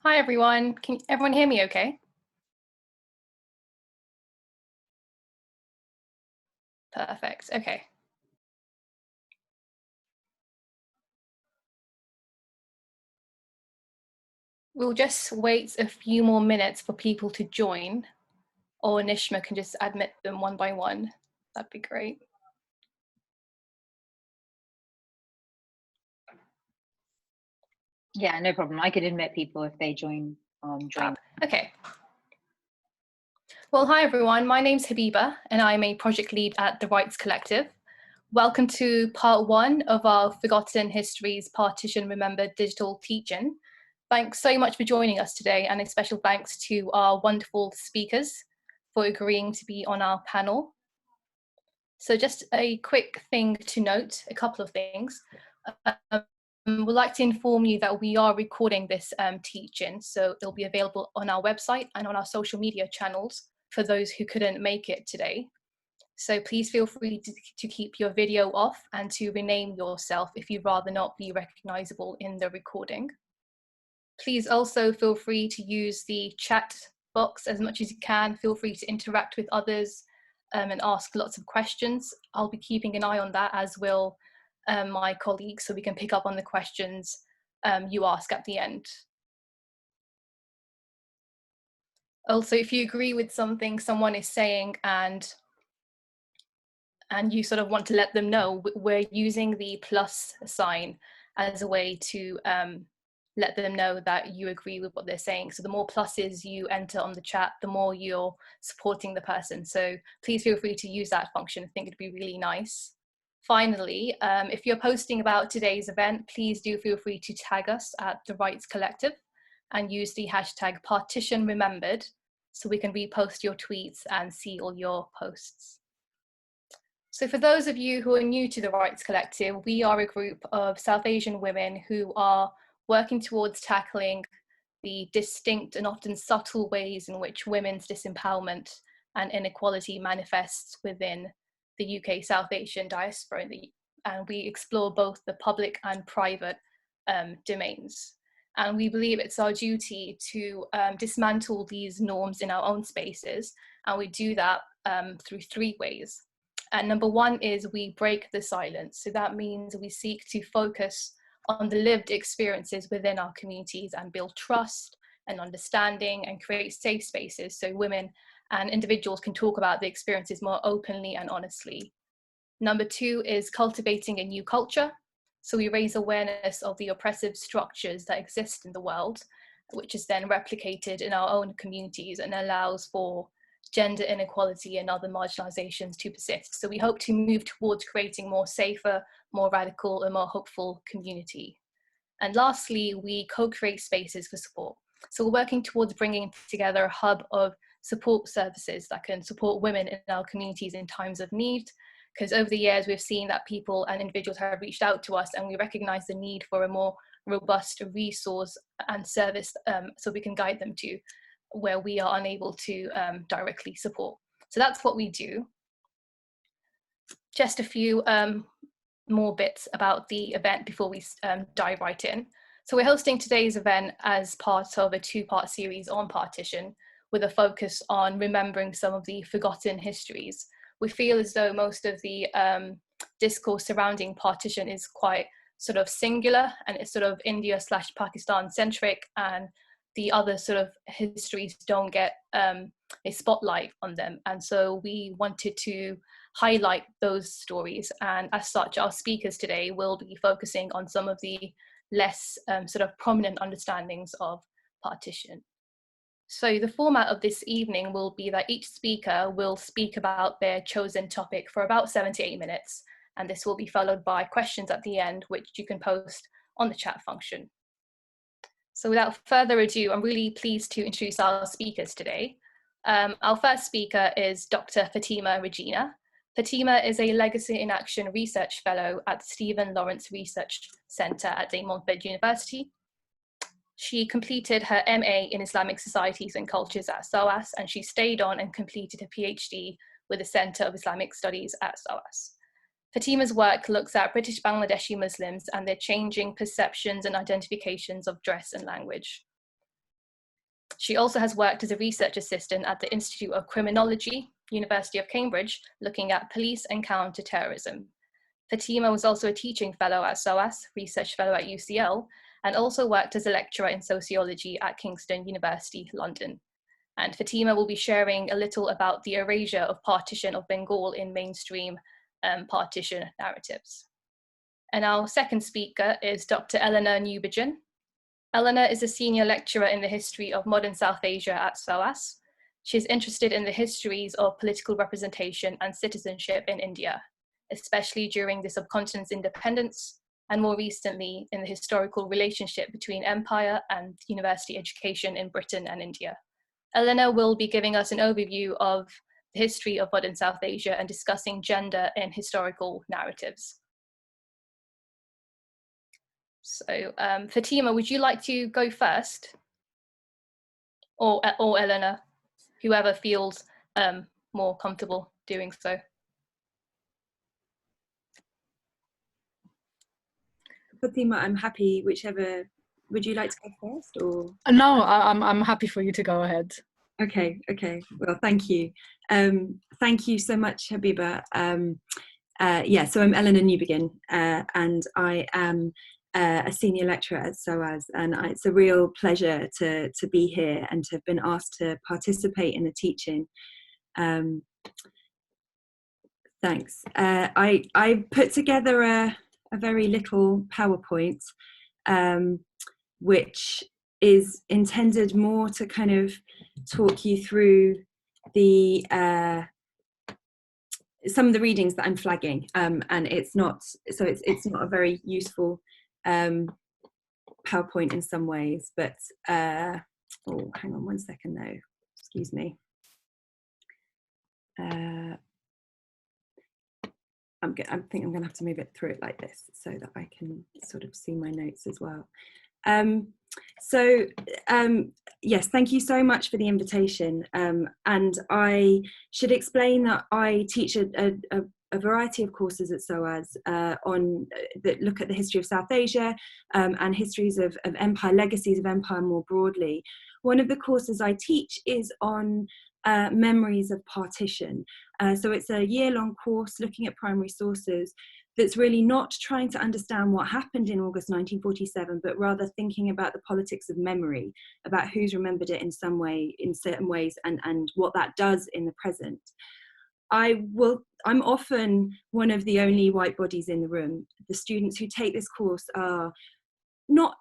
Hi everyone, can everyone hear me okay? Perfect, okay. We'll just wait a few more minutes for people to join, or Nishma can just admit them one by one. That'd be great. Yeah, no problem. I could admit people if they join. Okay. Well, hi everyone, my name's Habiba and I'm a project lead at The Rights Collective. Welcome to part one of our Forgotten Histories Partition Remembered digital teach-in. Thanks so much for joining us today, and a special thanks to our wonderful speakers for agreeing to be on our panel. So just a quick thing to note, a couple of things. We'd like to inform you that we are recording this teach-in, so it'll be available on our website and on our social media channels for those who couldn't make it today. So please feel free to keep your video off and to rename yourself if you'd rather not be recognizable in the recording. Please also feel free to use the chat box as much as you can. Feel free to interact with others and ask lots of questions. I'll be keeping an eye on that, as will my colleagues, so we can pick up on the questions you ask at the end. Also, if you agree with something someone is saying and you sort of want to let them know, we're using the plus sign as a way to let them know that you agree with what they're saying. So the more pluses you enter on the chat, the more you're supporting the person. So please feel free to use that function. I think it'd be really nice. Finally, if you're posting about today's event, please do feel free to tag us at The Rights Collective and use the hashtag Partition Remembered so we can repost your tweets and see all your posts. So for those of you who are new to the Rights Collective, we are a group of South Asian women who are working towards tackling the distinct and often subtle ways in which women's disempowerment and inequality manifests within the UK South Asian diaspora. And we explore both the public and private domains. And we believe it's our duty to dismantle these norms in our own spaces. And we do that through three ways. And number one is we break the silence. So that means we seek to focus on the lived experiences within our communities and build trust and understanding and create safe spaces so women and individuals can talk about the experiences more openly and honestly. Number two is cultivating a new culture. So we raise awareness of the oppressive structures that exist in the world, which is then replicated in our own communities and allows for gender inequality and other marginalizations to persist. So we hope to move towards creating more safer, more radical and more hopeful community. And lastly, we co-create spaces for support. So we're working towards bringing together a hub of support services that can support women in our communities in times of need. Because over the years, we've seen that people and individuals have reached out to us and we recognize the need for a more robust resource and service so we can guide them to where we are unable to directly support. So that's what we do. Just a few more bits about the event before we dive right in. So we're hosting today's event as part of a two-part series on partition with a focus on remembering some of the forgotten histories. We feel as though most of the discourse surrounding partition is quite sort of singular and it's sort of India/Pakistan centric, and the other sort of histories don't get a spotlight on them. And so we wanted to highlight those stories. And as such, our speakers today will be focusing on some of the less sort of prominent understandings of partition. So the format of this evening will be that each speaker will speak about their chosen topic for about 7 to 8 minutes. And this will be followed by questions at the end, which you can post on the chat function. So without further ado, I'm really pleased to introduce our speakers today. Our first speaker is Dr. Fatima Regina. Fatima is a Legacy in Action Research Fellow at the Stephen Lawrence Research Center at De Montfort University. She completed her MA in Islamic Societies and Cultures at SOAS, and she stayed on and completed a PhD with the Center of Islamic Studies at SOAS. Fatima's work looks at British Bangladeshi Muslims and their changing perceptions and identifications of dress and language. She also has worked as a research assistant at the Institute of Criminology, University of Cambridge, looking at police and counter-terrorism. Fatima was also a teaching fellow at SOAS, research fellow at UCL, and also worked as a lecturer in sociology at Kingston University, London. And Fatima will be sharing a little about the erasure of partition of Bengal in mainstream partition narratives. And our second speaker is Dr. Eleanor Newbigin. Eleanor is a senior lecturer in the history of modern South Asia at SOAS. She's interested in the histories of political representation and citizenship in India, especially during the subcontinent's independence, and more recently in the historical relationship between empire and university education in Britain and India. Eleanor will be giving us an overview of the history of modern South Asia and discussing gender in historical narratives. So Fatima, would you like to go first? Or Eleanor, whoever feels more comfortable doing so. Fatima, I'm happy, whichever. Would you like to go first, or? No, I'm happy for you to go ahead. Okay. Well, thank you. Thank you so much, Habiba. Yeah, so I'm Eleanor Newbigin, and I am a senior lecturer at SOAS, and it's a real pleasure to be here and to have been asked to participate in the teaching. Thanks. I put together a very little PowerPoint, which is intended more to kind of talk you through the some of the readings that I'm flagging, and it's not a very useful PowerPoint in some ways, but oh, hang on one second though, excuse me. I think I'm going to have to move it through it like this so that I can sort of see my notes as well. Yes, thank you so much for the invitation. And I should explain that I teach a variety of courses at SOAS that look at the history of South Asia and histories of empire, legacies of empire more broadly. One of the courses I teach is on memories of partition. So it's a year-long course looking at primary sources that's really not trying to understand what happened in August 1947, but rather thinking about the politics of memory, about who's remembered it in some way, in certain ways, and what that does in the present. I'm often one of the only white bodies in the room. The students who take this course are not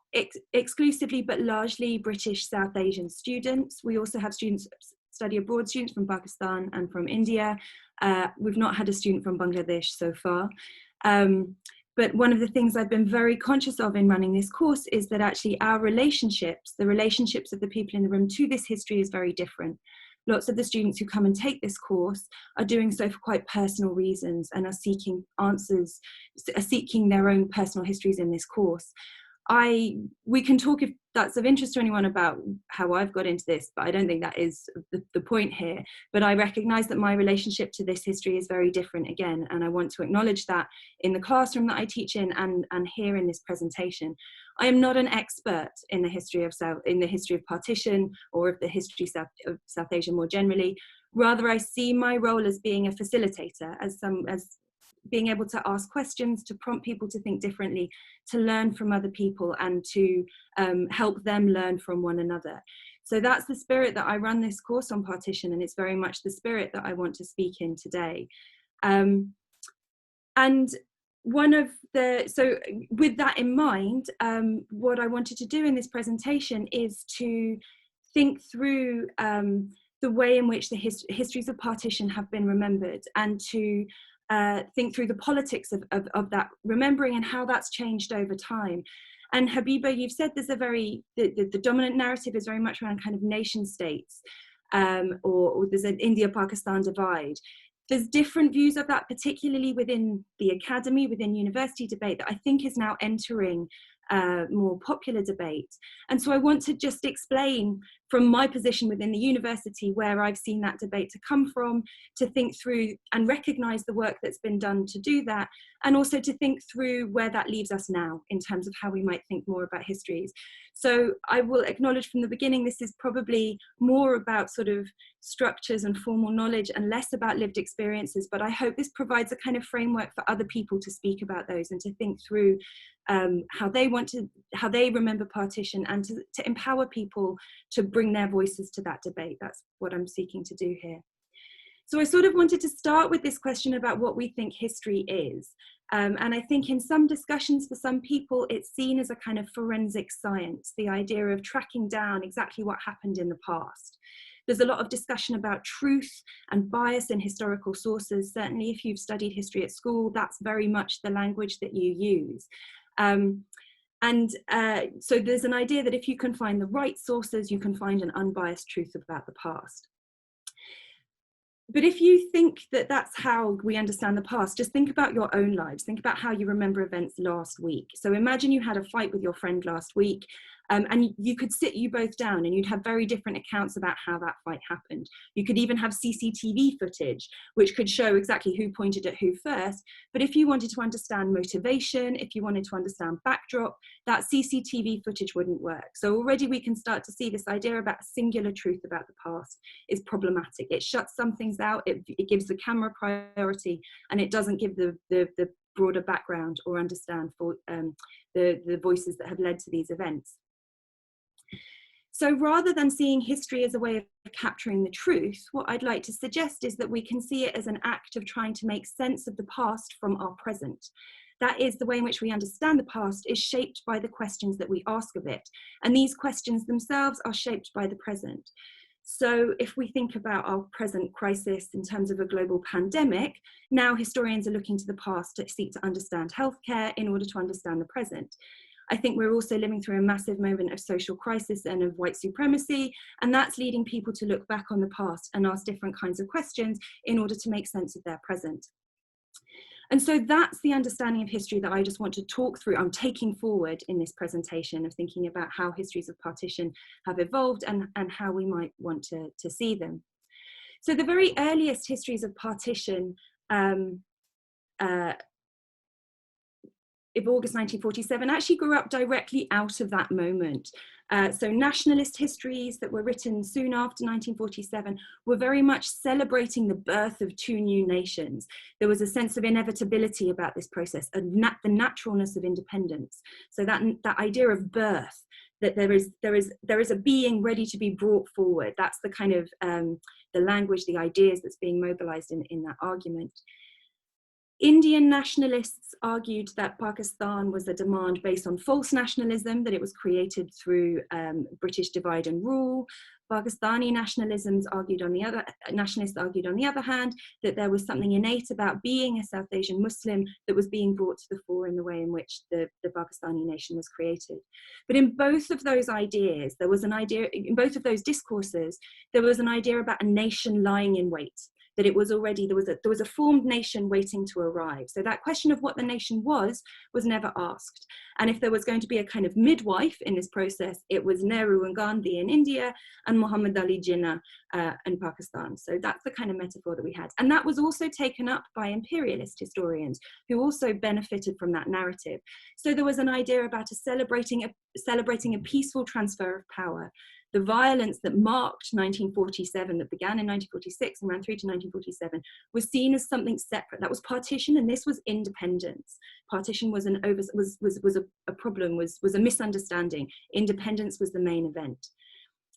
exclusively, but largely British South Asian students. We also have students, study abroad students from Pakistan and from India. We've not had a student from Bangladesh so far. But one of the things I've been very conscious of in running this course is that actually our relationships, the relationships of the people in the room to this history, is very different. Lots of the students who come and take this course are doing so for quite personal reasons and are seeking answers, are seeking their own personal histories in this course. We can talk, if that's of interest to anyone, about how I've got into this, but I don't think that is the point here. But I recognise that my relationship to this history is very different again, and I want to acknowledge that in the classroom that I teach in and here in this presentation. I am not an expert in the history of partition or of the history of South Asia more generally. Rather, I see my role as being a facilitator, as being able to ask questions, to prompt people to think differently, to learn from other people, and to help them learn from one another. So that's the spirit that I run this course on partition, and it's very much the spirit that I want to speak in today. And so with that in mind, what I wanted to do in this presentation is to think through the way in which the histories of partition have been remembered, and to think through the politics of that remembering and how that's changed over time. And Habiba, you've said there's the dominant narrative is very much around kind of nation states, or there's an India-Pakistan divide. There's different views of that, particularly within the academy, within university debate, that I think is now entering more popular debate. And so I want to just explain from my position within the university, where I've seen that debate to come from, to think through and recognise the work that's been done to do that, and also to think through where that leaves us now in terms of how we might think more about histories. So I will acknowledge from the beginning, this is probably more about sort of structures and formal knowledge and less about lived experiences, but I hope this provides a kind of framework for other people to speak about those and to think through how they remember partition, and to empower people to bring their voices to that debate. That's what I'm seeking to do here. So I sort of wanted to start with this question about what we think history is. And I think in some discussions for some people, it's seen as a kind of forensic science, the idea of tracking down exactly what happened in the past. There's a lot of discussion about truth and bias in historical sources. Certainly if you've studied history at school, that's very much the language that you use. So there's an idea that if you can find the right sources, you can find an unbiased truth about the past. But if you think that that's how we understand the past, just think about your own lives. Think about how you remember events last week. So imagine you had a fight with your friend last week, and you could sit you both down and you'd have very different accounts about how that fight happened. You could even have CCTV footage, which could show exactly who pointed at who first. But if you wanted to understand motivation, if you wanted to understand backdrop, that CCTV footage wouldn't work. So already we can start to see this idea about a singular truth about the past is problematic. It shuts some things out, it gives the camera priority, and it doesn't give the broader background or understand for the voices that have led to these events. So rather than seeing history as a way of capturing the truth, what I'd like to suggest is that we can see it as an act of trying to make sense of the past from our present. That is, the way in which we understand the past is shaped by the questions that we ask of it. And these questions themselves are shaped by the present. So if we think about our present crisis in terms of a global pandemic, now historians are looking to the past to seek to understand healthcare in order to understand the present. I think we're also living through a massive moment of social crisis and of white supremacy, and that's leading people to look back on the past and ask different kinds of questions in order to make sense of their present. And so that's the understanding of history that I just want to talk through. I'm taking forward in this presentation of thinking about how histories of partition have evolved and how we might want to see them. So the very earliest histories of partition of August 1947 actually grew up directly out of that moment. So nationalist histories that were written soon after 1947 were very much celebrating the birth of two new nations. There was a sense of inevitability about this process, and the naturalness of independence. So that idea of birth, that there is a being ready to be brought forward. That's the kind of the language, the ideas that's being mobilized in that argument. Indian nationalists argued that Pakistan was a demand based on false nationalism, that it was created through British divide and rule. Pakistani nationalists argued on the other hand, that there was something innate about being a South Asian Muslim that was being brought to the fore in the way in which the Pakistani nation was created. But in both of those ideas, there was an idea, in both of those discourses, there was an idea about a nation lying in wait. That it was already, there was a formed nation waiting to arrive. So that question of what the nation was never asked. And if there was going to be a kind of midwife in this process, it was Nehru and Gandhi in India and Muhammad Ali Jinnah in Pakistan. So that's the kind of metaphor that we had. And that was also taken up by imperialist historians who also benefited from that narrative. So there was an idea about celebrating a peaceful transfer of power. The violence that marked 1947, that began in 1946 and ran through to 1947, was seen as something separate. That was partition, and this was independence. Partition was a problem, was a misunderstanding. Independence was the main event.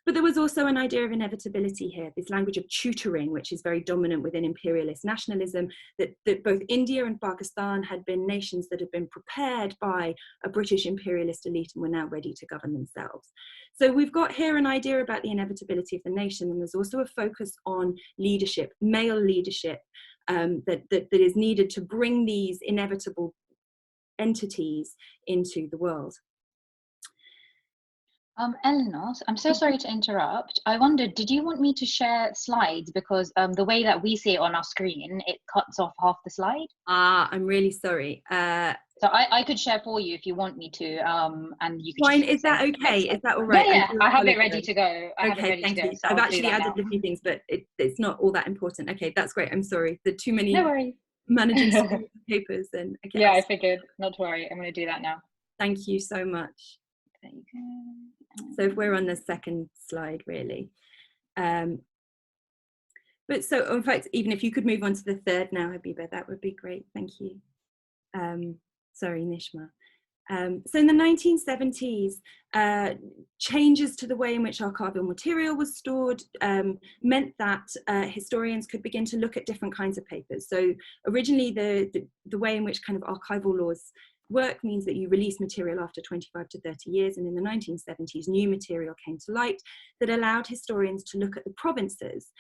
But there was also an idea of inevitability here, this language of tutoring, which is very dominant within imperialist nationalism, that both India and Pakistan had been nations that had been prepared by a British imperialist elite and were now ready to govern themselves. So we've got here an idea about the inevitability of the nation, and there's also a focus on leadership, male leadership, that is needed to bring these inevitable entities into the world. Eleanor, I'm so sorry to interrupt. I wondered, did you want me to share slides? Because the way that we see it on our screen, it cuts off half the slide. I'm really sorry. So I could share for you if you want me to, and you could Fine, just is that send okay? next slide. Is that all right? Yeah, I have it ready apologize. to go. I have it Okay, ready thank to go. you. So I've I'll actually do that added now. a few things, but it's not all that important. Okay, that's great. I'm sorry. There are too many No worries. managing papers, and okay. Yeah, I figured. Not to worry. I'm going to do that now. Thank you so much. There you go. So if we're on the second slide, really. But so, in fact, even if you could move on to the third now, Habiba, that would be great. Thank you. Sorry, Nishma. So in the 1970s, changes to the way in which archival material was stored meant that historians could begin to look at different kinds of papers. So originally, the way in which kind of archival laws work means that you release material after 25 to 30 years, and in the 1970s, new material came to light that allowed historians to look at the provinces,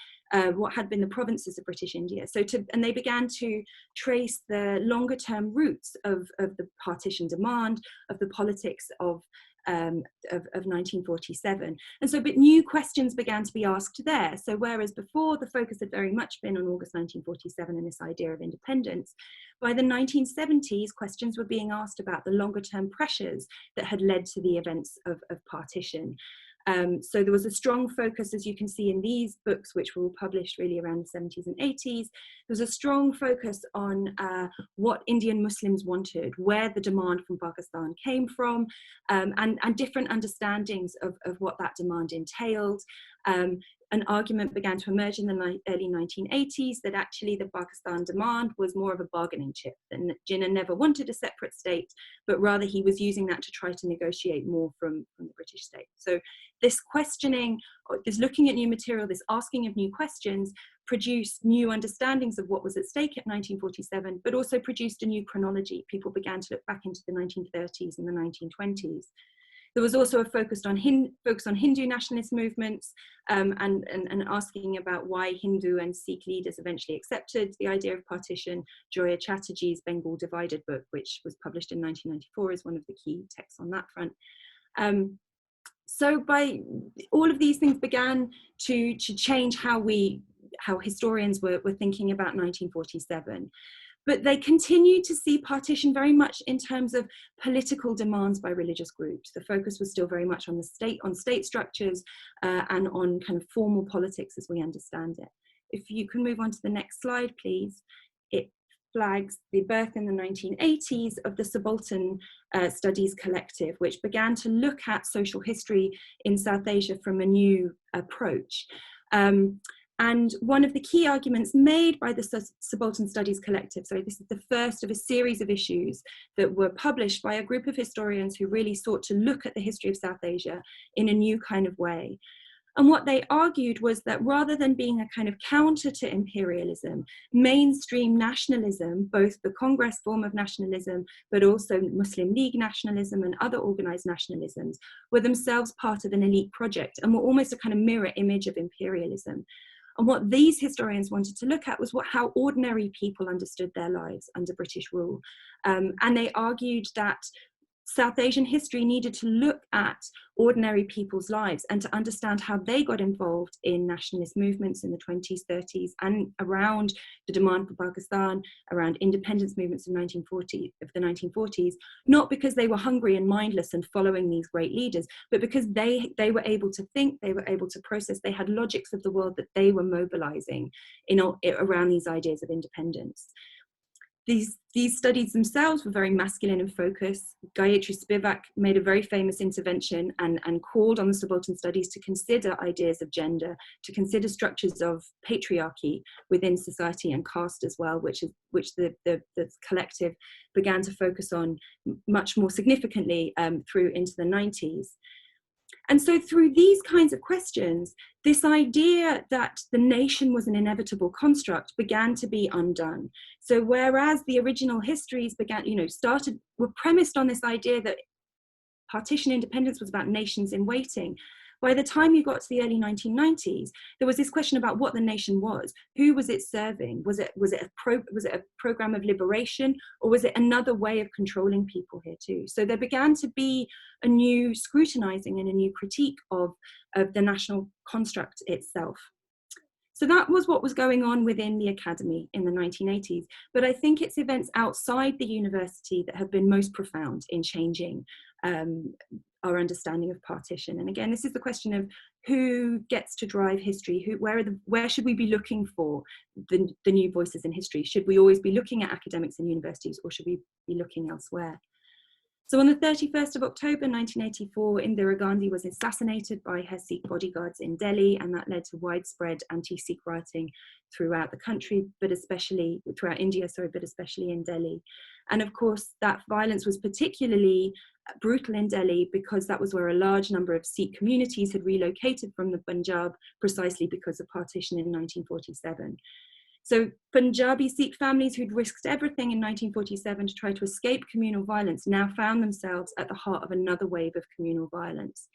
what had been the provinces of British India. And they began to trace the longer term roots of the partition demand, of the politics of 1947. And so, but new questions began to be asked there. So whereas before the focus had very much been on August 1947 and this idea of independence, by the 1970s, questions were being asked about the longer term pressures that had led to the events of partition. So there was a strong focus, as you can see in these books, which were all published really around the 70s and 80s. There was a strong focus on what Indian Muslims wanted, where the demand from Pakistan came from, and different understandings of what that demand entailed. An argument began to emerge in the early 1980s that actually the Pakistan demand was more of a bargaining chip, and that Jinnah never wanted a separate state, but rather he was using that to try to negotiate more from the British state. So this questioning, this looking at new material, this asking of new questions produced new understandings of what was at stake at 1947, but also produced a new chronology. People began to look back into the 1930s and the 1920s. There was also a focus on Hindu nationalist movements and asking about why Hindu and Sikh leaders eventually accepted the idea of partition. Joya Chatterjee's Bengal Divided book, which was published in 1994, is one of the key texts on that front. So by all of these things began to change how historians were thinking about 1947. But they continued to see partition very much in terms of political demands by religious groups. The focus was still very much on the state structures and on kind of formal politics as we understand it. If you can move on to the next slide, please. It flags the birth in the 1980s of the Subaltern Studies Collective, which began to look at social history in South Asia from a new approach. And one of the key arguments made by the Subaltern Studies Collective, so this is the first of a series of issues that were published by a group of historians who really sought to look at the history of South Asia in a new kind of way. And what they argued was that rather than being a kind of counter to imperialism, mainstream nationalism, both the Congress form of nationalism, but also Muslim League nationalism and other organized nationalisms, were themselves part of an elite project and were almost a kind of mirror image of imperialism. And what these historians wanted to look at was how ordinary people understood their lives under British rule. And they argued that South Asian history needed to look at ordinary people's lives and to understand how they got involved in nationalist movements in the 20s, 30s, and around the demand for Pakistan, around independence movements of the 1940s, not because they were hungry and mindless and following these great leaders, but because they were able to think, they were able to process, they had logics of the world that they were mobilizing around these ideas of independence. These studies themselves were very masculine in focus. Gayatri Spivak made a very famous intervention and called on the Subaltern studies to consider ideas of gender, to consider structures of patriarchy within society and caste as well, which the collective began to focus on much more significantly through into the 90s. And so through these kinds of questions, this idea that the nation was an inevitable construct began to be undone. So whereas the original histories were premised on this idea that partition independence was about nations in waiting, By the time you got to the early 1990s, there was this question about what the nation was. Who was it serving? Was it a program of liberation, or was it another way of controlling people here too? So there began to be a new scrutinizing and a new critique of the national construct itself. So that was what was going on within the academy in the 1980s. But I think it's events outside the university that have been most profound in changing our understanding of partition. And again, this is the question of who gets to drive history, where should we be looking for the new voices in history? Should we always be looking at academics and universities, or should we be looking elsewhere? So on the 31st of October 1984, Indira Gandhi was assassinated by her Sikh bodyguards in Delhi, and that led to widespread anti-Sikh rioting throughout the country, but especially throughout India, but especially in Delhi. And of course, that violence was particularly brutal in Delhi because that was where a large number of Sikh communities had relocated from the Punjab precisely because of partition in 1947. So Punjabi Sikh families who'd risked everything in 1947 to try to escape communal violence now found themselves at the heart of another wave of communal violence.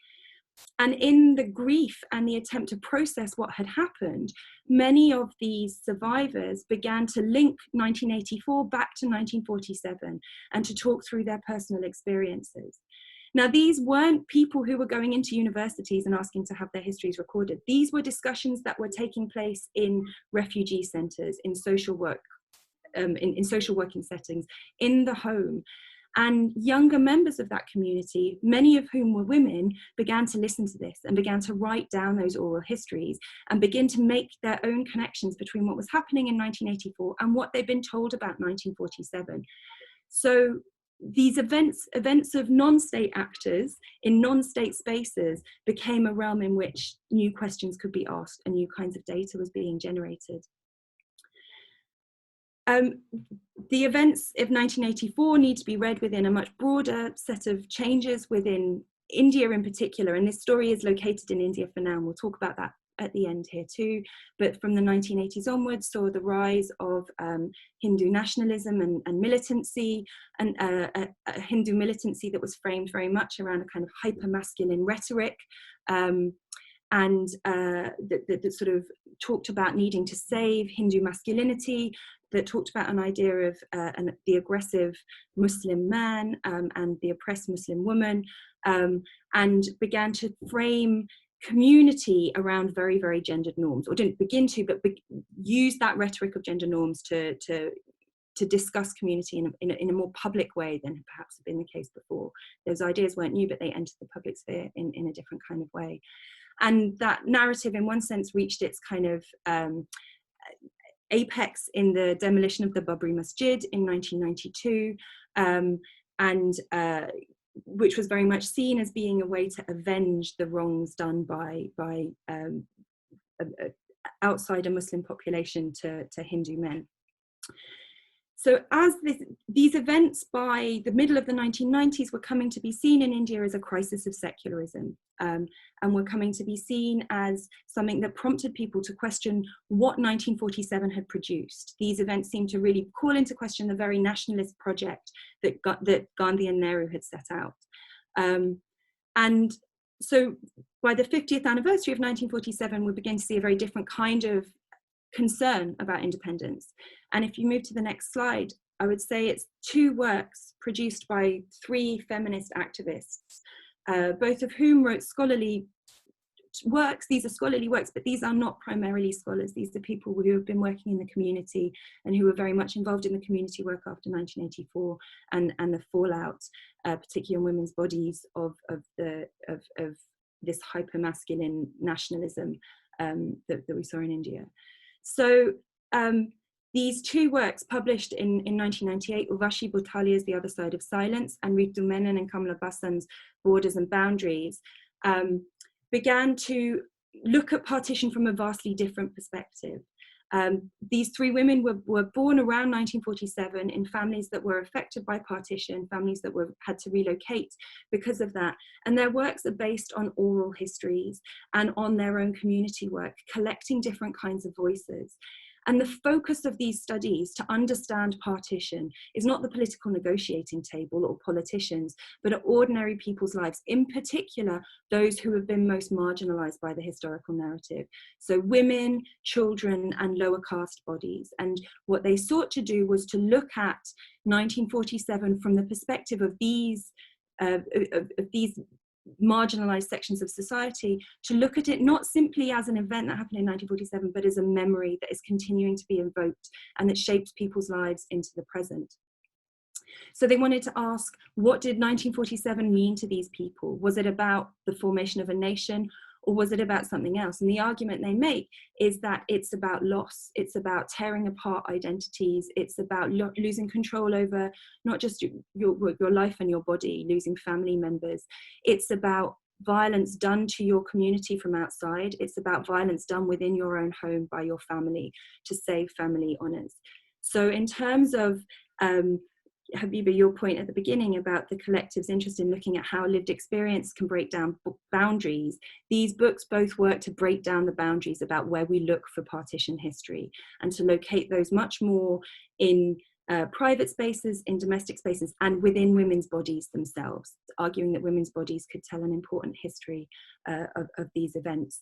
And in the grief and the attempt to process what had happened, many of these survivors began to link 1984 back to 1947 and to talk through their personal experiences. Now, these weren't people who were going into universities and asking to have their histories recorded. These were discussions that were taking place in refugee centres, in social work, in social working settings, in the home. And younger members of that community, many of whom were women, began to listen to this and began to write down those oral histories and begin to make their own connections between what was happening in 1984 and what they'd been told about 1947. So these events of non-state actors in non-state spaces became a realm in which new questions could be asked and new kinds of data was being generated. The events of 1984 need to be read within a much broader set of changes within India in particular, and this story is located in India for now, and we'll talk about that at the end here too. But from the 1980s onwards saw the rise of Hindu nationalism and militancy, and a Hindu militancy that was framed very much around a kind of hyper-masculine rhetoric, that sort of talked about needing to save Hindu masculinity, that talked about an idea of the aggressive Muslim man and the oppressed Muslim woman, and began to frame community around very, very gendered norms, or didn't begin to, but use that rhetoric of gender norms to discuss community in a more public way than perhaps had been the case before. Those ideas weren't new, but they entered the public sphere in a different kind of way. And that narrative, in one sense, reached its kind of apex in the demolition of the Barbary Masjid in 1992, which was very much seen as being a way to avenge the wrongs done by outsider Muslim population to Hindu men. So as these events by the middle of the 1990s were coming to be seen in India as a crisis of secularism, and were coming to be seen as something that prompted people to question what 1947 had produced. These events seemed to really call into question the very nationalist project that Gandhi and Nehru had set out. And so by the 50th anniversary of 1947, we begin to see a very different kind of concern about independence. And if you move to the next slide, I would say it's two works produced by three feminist activists, both of whom wrote scholarly works. These are scholarly works, but these are not primarily scholars. These are people who have been working in the community and who were very much involved in the community work after 1984 and the fallout, particularly on women's bodies, of this hyper-masculine nationalism that we saw in India. So these two works, published in 1998, Urvashi Bhutalia's The Other Side of Silence and Ritu Menon and Kamala Basan's Borders and Boundaries, began to look at partition from a vastly different perspective. These three women were born around 1947 in families that were affected by partition, families that had to relocate because of that. And their works are based on oral histories and on their own community work, collecting different kinds of voices. And the focus of these studies to understand partition is not the political negotiating table or politicians, but at ordinary people's lives, in particular, those who have been most marginalized by the historical narrative. So women, children, and lower caste bodies. And what they sought to do was to look at 1947 from the perspective of these marginalized sections of society, to look at it not simply as an event that happened in 1947, but as a memory that is continuing to be invoked and that shapes people's lives into the present. So they wanted to ask, what did 1947 mean to these people? Was it about the formation of a nation, or was it about something else? And the argument they make is that it's about loss. It's about tearing apart identities. It's about losing control over not just your life and your body, losing family members. It's about violence done to your community from outside. It's about violence done within your own home by your family to save family honors. So in terms of Habiba, your point at the beginning about the collective's interest in looking at how lived experience can break down boundaries, these books both work to break down the boundaries about where we look for partition history and to locate those much more in private spaces, in domestic spaces, and within women's bodies themselves, arguing that women's bodies could tell an important history of these events.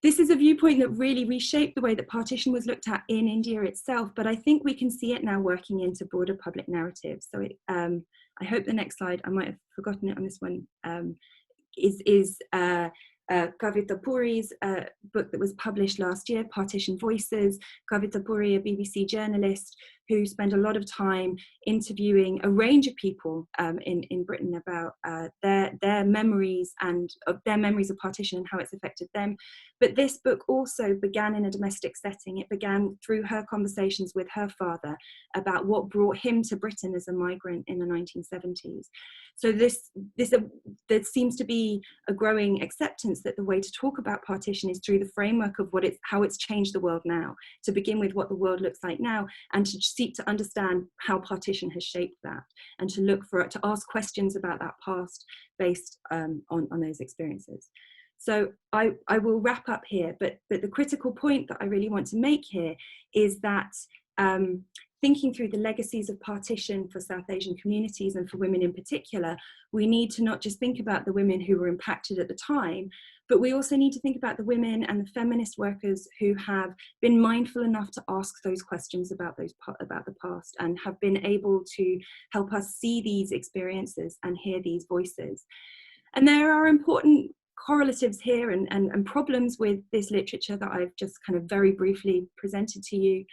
This is a viewpoint that really reshaped the way that partition was looked at in India itself, but I think we can see it now working into broader public narratives. So I hope the next slide, I might have forgotten it on this one, is Kavita Puri's book that was published last year, Partition Voices. Kavita Puri, a BBC journalist who spent a lot of time interviewing a range of people in Britain about their memories and of their memories of partition and how it's affected them. But this book also began in a domestic setting. It began through her conversations with her father about what brought him to Britain as a migrant in the 1970s. So there seems to be a growing acceptance that the way to talk about partition is through the framework of how it's changed the world now, to begin with what the world looks like now, and to seek to understand how partition has shaped that, and to ask questions about that past based on those experiences. So I will wrap up here, but the critical point that I really want to make here is that thinking through the legacies of partition for South Asian communities and for women in particular, we need to not just think about the women who were impacted at the time, but we also need to think about the women and the feminist workers who have been mindful enough to ask those questions about the past and have been able to help us see these experiences and hear these voices. And there are important correlatives here and problems with this literature that I've just kind of very briefly presented to you.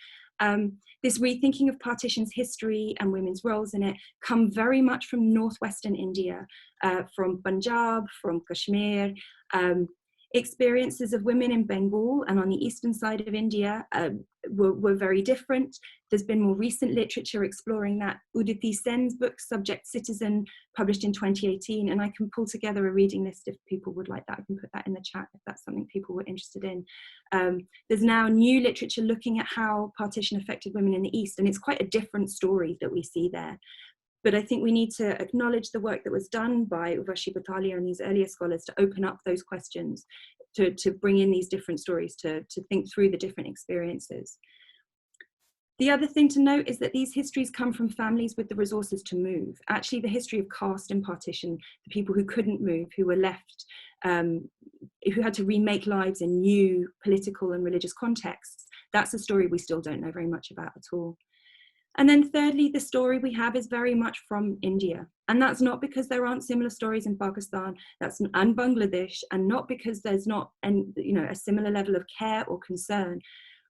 This rethinking of partition's history and women's roles in it come very much from northwestern India, from Punjab, from Kashmir. Experiences of women in Bengal and on the eastern side of India were very different. There's been more recent literature exploring that. Uditi Sen's book, Subject Citizen, published in 2018, and I can pull together a reading list if people would like that. I can put that in the chat if that's something people were interested in. There's now new literature looking at how partition affected women in the East, and it's quite a different story that we see there. But I think we need to acknowledge the work that was done by Urvashi Batalia and these earlier scholars to open up those questions, to bring in these different stories, to think through the different experiences. The other thing to note is that these histories come from families with the resources to move. Actually, the history of caste and partition, the people who couldn't move, who were left, who had to remake lives in new political and religious contexts, that's a story we still don't know very much about at all. And then thirdly, the story we have is very much from India. And that's not because there aren't similar stories in Pakistan and Bangladesh, and not because there's not a similar level of care or concern.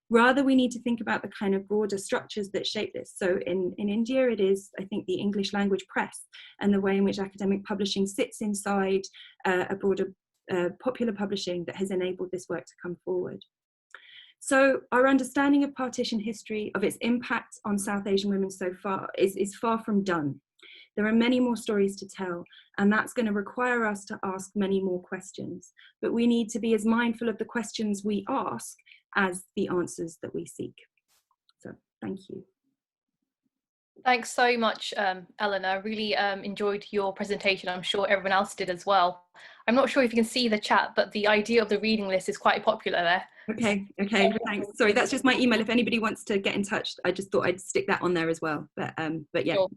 Rather, we need to think about the kind of broader structures that shape this. So in India, it is, I think, the English language press and the way in which academic publishing sits inside a broader popular publishing that has enabled this work to come forward. So our understanding of partition history, of its impact on South Asian women so far, is far from done. There are many more stories to tell, and that's going to require us to ask many more questions. But we need to be as mindful of the questions we ask as the answers that we seek. So thank you. Thanks so much, Eleanor. Really enjoyed your presentation. I'm sure everyone else did as well. I'm not sure if you can see the chat, but the idea of the reading list is quite popular there. Okay, thanks. Sorry, that's just my email. If anybody wants to get in touch, I just thought I'd stick that on there as well. But yeah, Sure.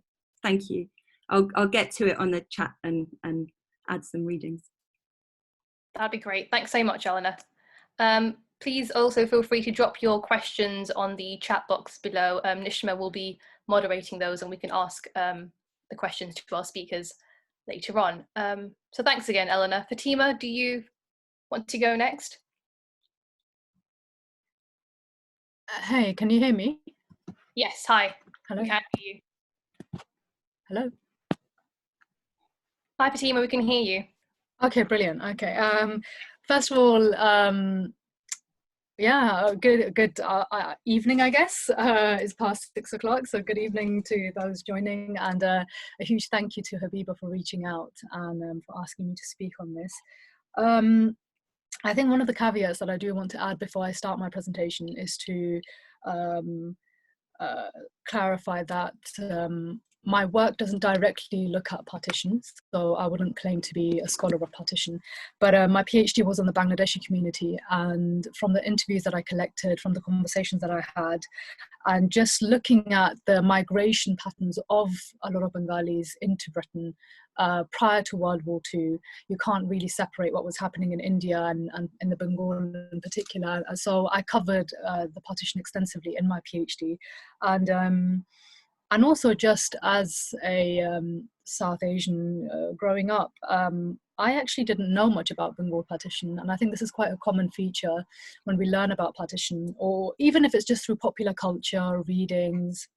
Thank you. I'll get to it on the chat and add some readings. That'd be great. Thanks so much, Eleanor. Please also feel free to drop your questions on the chat box below. Nishma will be moderating those, and we can ask the questions to our speakers later on. So thanks again, Eleanor. Fatima, do you want to go next? Hey, can you hear me? Yes, hi. Hello. We can hear you. Hello. Hi, Fatima, we can hear you. Okay, brilliant. Okay. First of all, yeah, good evening, I guess. It's past 6 o'clock, so good evening to those joining, and a huge thank you to Habiba for reaching out and for asking me to speak on this. I think one of the caveats that I do want to add before I start my presentation is to clarify that my work doesn't directly look at partition, so I wouldn't claim to be a scholar of partition, but my PhD was on the Bangladeshi community, and from the interviews that I collected, from the conversations that I had, and just looking at the migration patterns of a lot of Bengalis into Britain prior to World War II, you can't really separate what was happening in India and in the Bengal in particular. So I covered the partition extensively in my PhD, and also just as a South Asian growing up, I actually didn't know much about Bengal partition, and I think this is quite a common feature when we learn about partition, or even if it's just through popular culture, readings.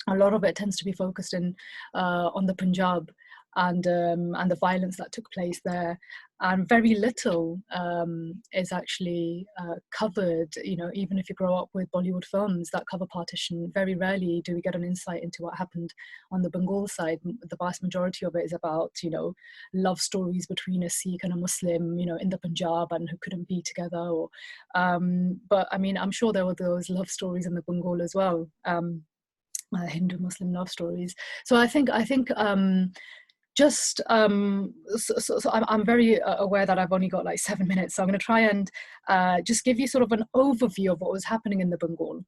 A lot of it tends to be focused in on the Punjab and the violence that took place there, and very little is actually covered. You know, even if you grow up with Bollywood films that cover partition, very rarely do we get an insight into what happened on the Bengal side. The vast majority of it is about, you know, love stories between a Sikh and a Muslim, you know, in the Punjab, and who couldn't be together. Or, but I mean, I'm sure there were those love stories in the Bengal as well. Hindu-Muslim love stories. So I think just so I'm very aware that I've only got like 7 minutes, so I'm going to try and just give you sort of an overview of what was happening in the Bengal,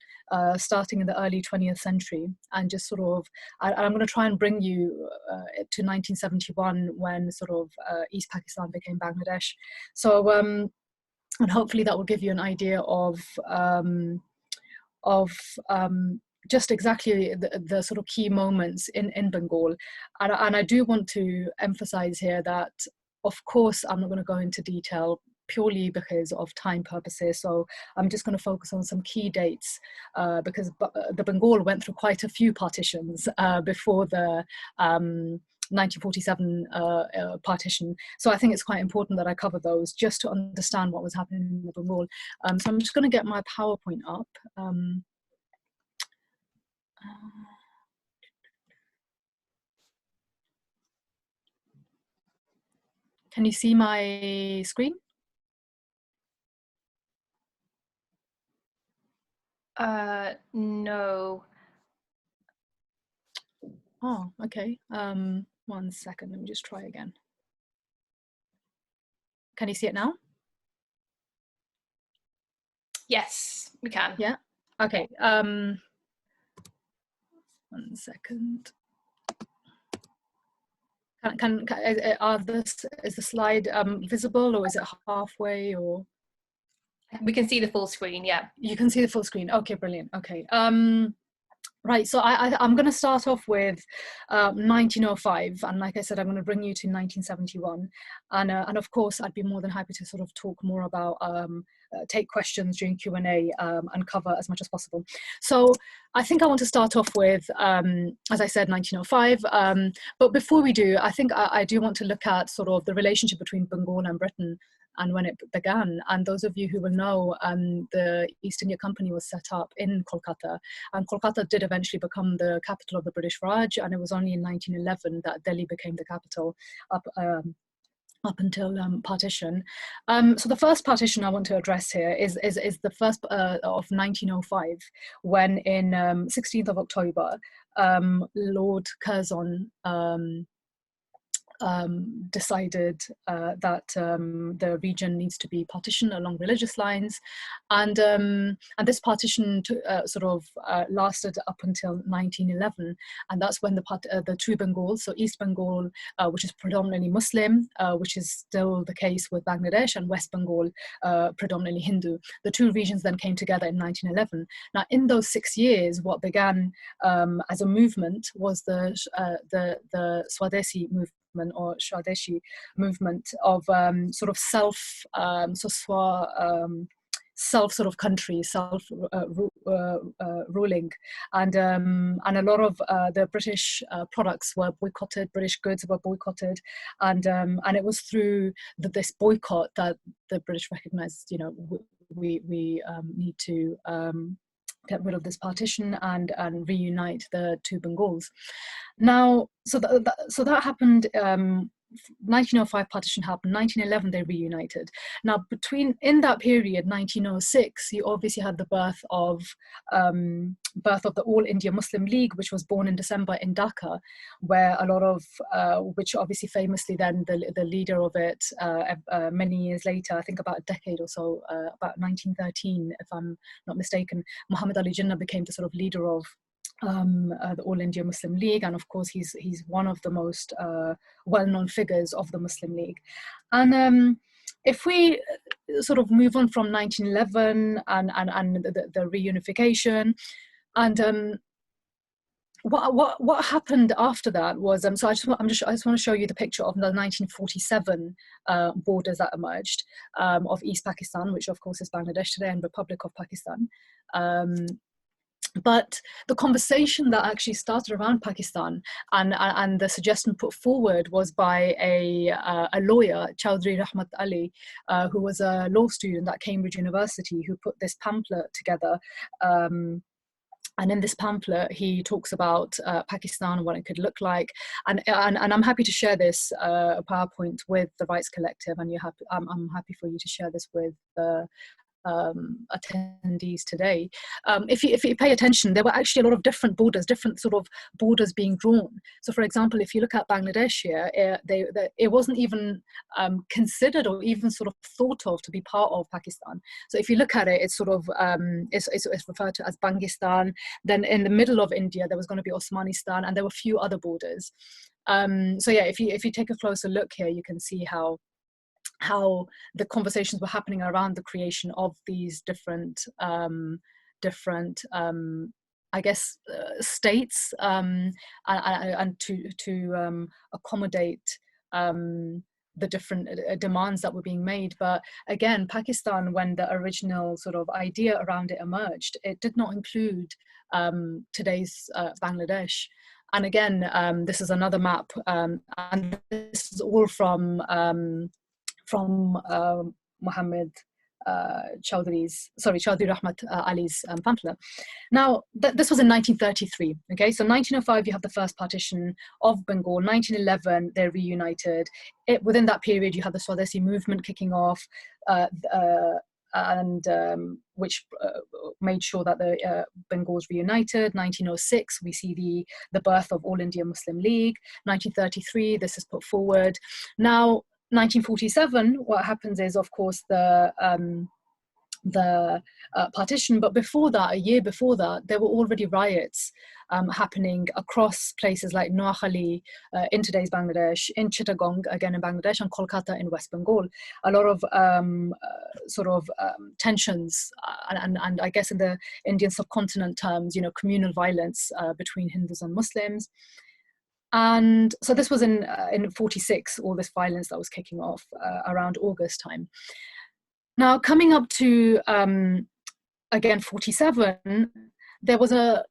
starting in the early 20th century, and just sort of, I'm going to try and bring you to 1971, when sort of East Pakistan became Bangladesh. So and hopefully that will give you an idea of just exactly the sort of key moments in Bengal. And I do want to emphasize here that, of course, I'm not going to go into detail purely because of time purposes. So I'm just going to focus on some key dates because the Bengal went through quite a few partitions before the 1947 partition. So I think it's quite important that I cover those just to understand what was happening in the Bengal. So I'm just going to get my PowerPoint up. Can you see my screen? No. Oh, okay. 1 second, let me just try again. Can you see it now? Yes, we can. Yeah. Okay. 1 second. Is the slide visible, or is it halfway, or? We can see the full screen. Yeah. You can see the full screen. Okay, brilliant. Okay. Right, so I'm going to start off with 1905, and like I said, I'm going to bring you to 1971, and of course I'd be more than happy to sort of talk more about, take questions during Q&A and cover as much as possible. So I think I want to start off with, as I said, 1905, but before we do, I think I do want to look at sort of the relationship between Bengal and Britain and when it began. And those of you who will know, the East India Company was set up in Kolkata, and Kolkata did eventually become the capital of the British Raj, and it was only in 1911 that Delhi became the capital up until partition. So the first partition I want to address here is the first of 1905, when in 16th of October, Lord Curzon decided that the region needs to be partitioned along religious lines, and this partition lasted up until 1911, and that's when the two Bengals, so East Bengal, which is predominantly Muslim, which is still the case with Bangladesh, and West Bengal, predominantly Hindu. The two regions then came together in 1911. Now, in those 6 years, what began as a movement was the Swadesi movement, or Swadeshi movement of sort of self sort of country, ruling, and a lot of the British products were boycotted, British goods were boycotted, and it was through this boycott that the British recognized, you know, we need to get rid of this partition and reunite the two Bengals. Now, so that happened. 1905 partition happened. 1911 they reunited. Now, in that period, 1906, you obviously had the birth of the All India Muslim League, which was born in December in Dhaka, where a lot of which obviously famously then the leader of it many years later, I think about a decade or so, about 1913, if I'm not mistaken, Muhammad Ali Jinnah became the sort of leader of the All India Muslim League, and of course he's one of the most well-known figures of the Muslim League. And if we sort of move on from 1911 and the reunification, and what happened after that was so I just want to show you the picture of the 1947 borders that emerged of East Pakistan, which of course is Bangladesh today, and Republic of Pakistan. But the conversation that actually started around Pakistan and the suggestion put forward was by a lawyer, Chaudhry Rahmat Ali, who was a law student at Cambridge University, who put this pamphlet together. And in this pamphlet, he talks about Pakistan and what it could look like. And I'm happy to share this PowerPoint with the Rights Collective, and I'm happy for you to share this with the attendees today. If you pay attention, there were actually a lot of different sort of borders being drawn. So, for example, if you look at Bangladesh here, it wasn't even considered or even sort of thought of to be part of Pakistan. So, if you look at it, it's sort of it's referred to as Bangistan. Then, in the middle of India, there was going to be Osmanistan, and there were a few other borders. So, yeah, if you take a closer look here, you can see how the conversations were happening around the creation of these different I guess states, and to accommodate the different demands that were being made. But again, Pakistan, when the original sort of idea around it emerged, it did not include today's Bangladesh. And again, this is another map, and this is all from Muhammad Chaudhry Rahmat Ali's pamphlet. Now, this was in 1933, okay? So 1905, you have the first partition of Bengal. 1911, they're reunited. Within that period, you have the Swadesi movement kicking off, which made sure that the Bengals reunited. 1906, we see the birth of All India Muslim League. 1933, this is put forward. Now, 1947, what happens is, of course, the partition, but before that, a year before that, there were already riots happening across places like Noakhali in today's Bangladesh, in Chittagong, again in Bangladesh, and Kolkata in West Bengal. A lot of tensions, and I guess in the Indian subcontinent terms, communal violence between Hindus and Muslims. And so this was in 46, all this violence that was kicking off around August time. Now, coming up to, again, 47, there was a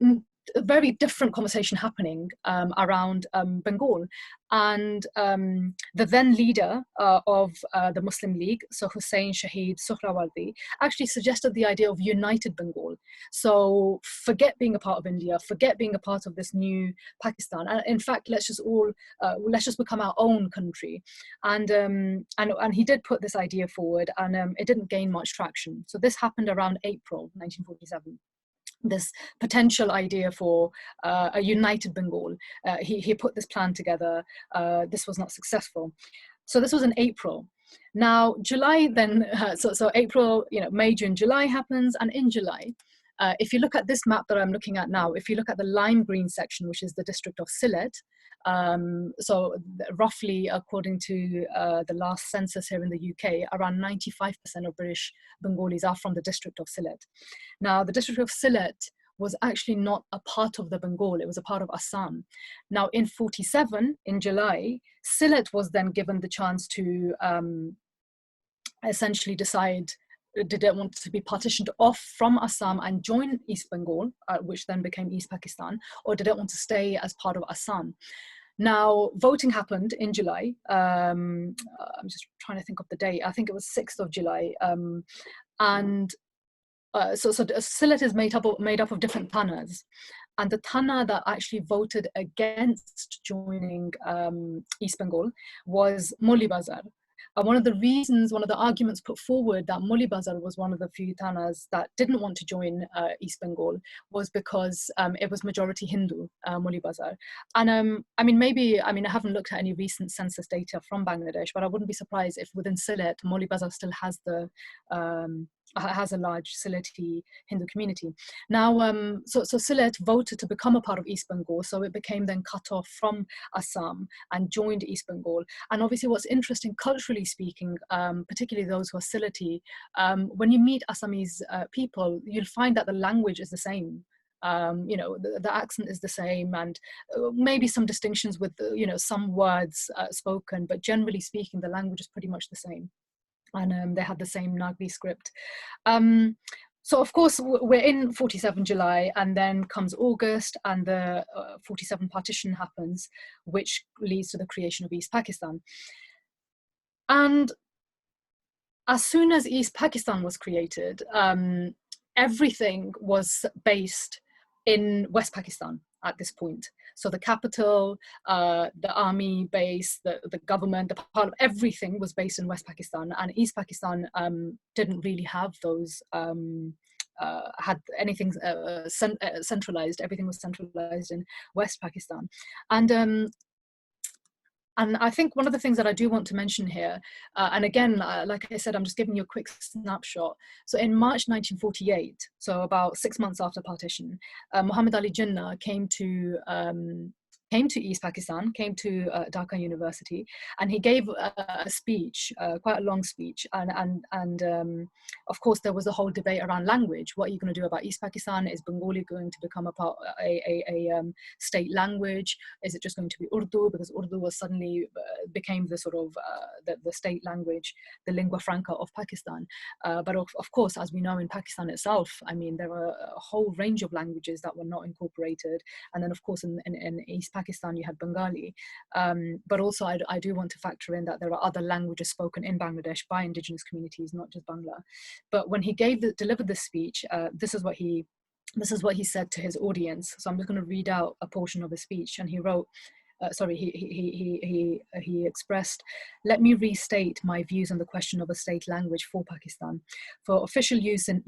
very different conversation happening around Bengal. And the then leader of the Muslim League, so Hussain Shahid Suhrawardi, actually suggested the idea of united Bengal. So forget being a part of India, forget being a part of this new Pakistan. And in fact, let's just become our own country. And he did put this idea forward, and it didn't gain much traction. So this happened around April 1947. this potential idea for a united Bengal. He put this plan together. This was not successful. So this was in April. Now, July then, so April, May, June, July happens. And in July, if you look at this map that I'm looking at now, if you look at the lime green section, which is the district of Sylhet, so roughly according to the last census here in the UK, around 95% of British Bengalis are from the district of Sylhet. Now, the district of Sylhet was actually not a part of the Bengal, it was a part of Assam. Now in 47, in July, Sylhet was then given the chance to essentially decide, did it want to be partitioned off from Assam and join East Bengal, which then became East Pakistan, or did it want to stay as part of Assam? Now, voting happened in July. I'm just trying to think of the date. I think it was 6th of July. So Sylhet is made up of different Thanas, and the Thana that actually voted against joining East Bengal was Moli Bazar. One of the arguments put forward that Moli Bazar was one of the few Thanas that didn't want to join East Bengal was because it was majority Hindu, Moli Bazar. And I haven't looked at any recent census data from Bangladesh, but I wouldn't be surprised if within Sylhet, Moli Bazar still has a large Sylheti Hindu community. Now, so Sylhet voted to become a part of East Bengal, so it became then cut off from Assam and joined East Bengal. And obviously what's interesting, culturally speaking, particularly those who are Sylheti, when you meet Assamese people, you'll find that the language is the same. The accent is the same, and maybe some distinctions with some words spoken, but generally speaking, the language is pretty much the same. And they had the same Nagri script. So of course we're in 47 July, and then comes August, and the 47 partition happens, which leads to the creation of East Pakistan. And as soon as East Pakistan was created, everything was based in West Pakistan at this point. So the capital, the army base, the government, the part of everything was based in West Pakistan, and East Pakistan didn't really have those, had anything centralized. Everything was centralized in West Pakistan. And I think one of the things that I do want to mention here, and again, like I said, I'm just giving you a quick snapshot. So in March 1948, so about 6 months after partition, Muhammad Ali Jinnah came to East Pakistan, came to Dhaka University, and he gave a speech, quite a long speech, and of course there was a whole debate around language. What are you going to do about East Pakistan? Is Bengali going to become a state language? Is it just going to be Urdu? Because Urdu was suddenly became the sort of the state language, the lingua franca of Pakistan. But of course, as we know, in Pakistan itself, I mean, there are a whole range of languages that were not incorporated, and then of course in East Pakistan you had Bengali, but also I do want to factor in that there are other languages spoken in Bangladesh by indigenous communities, not just Bangla. But when he delivered this speech, this is what he said to his audience. So I'm just going to read out a portion of his speech. And he wrote, he expressed, "Let me restate my views on the question of a state language for Pakistan. For official use in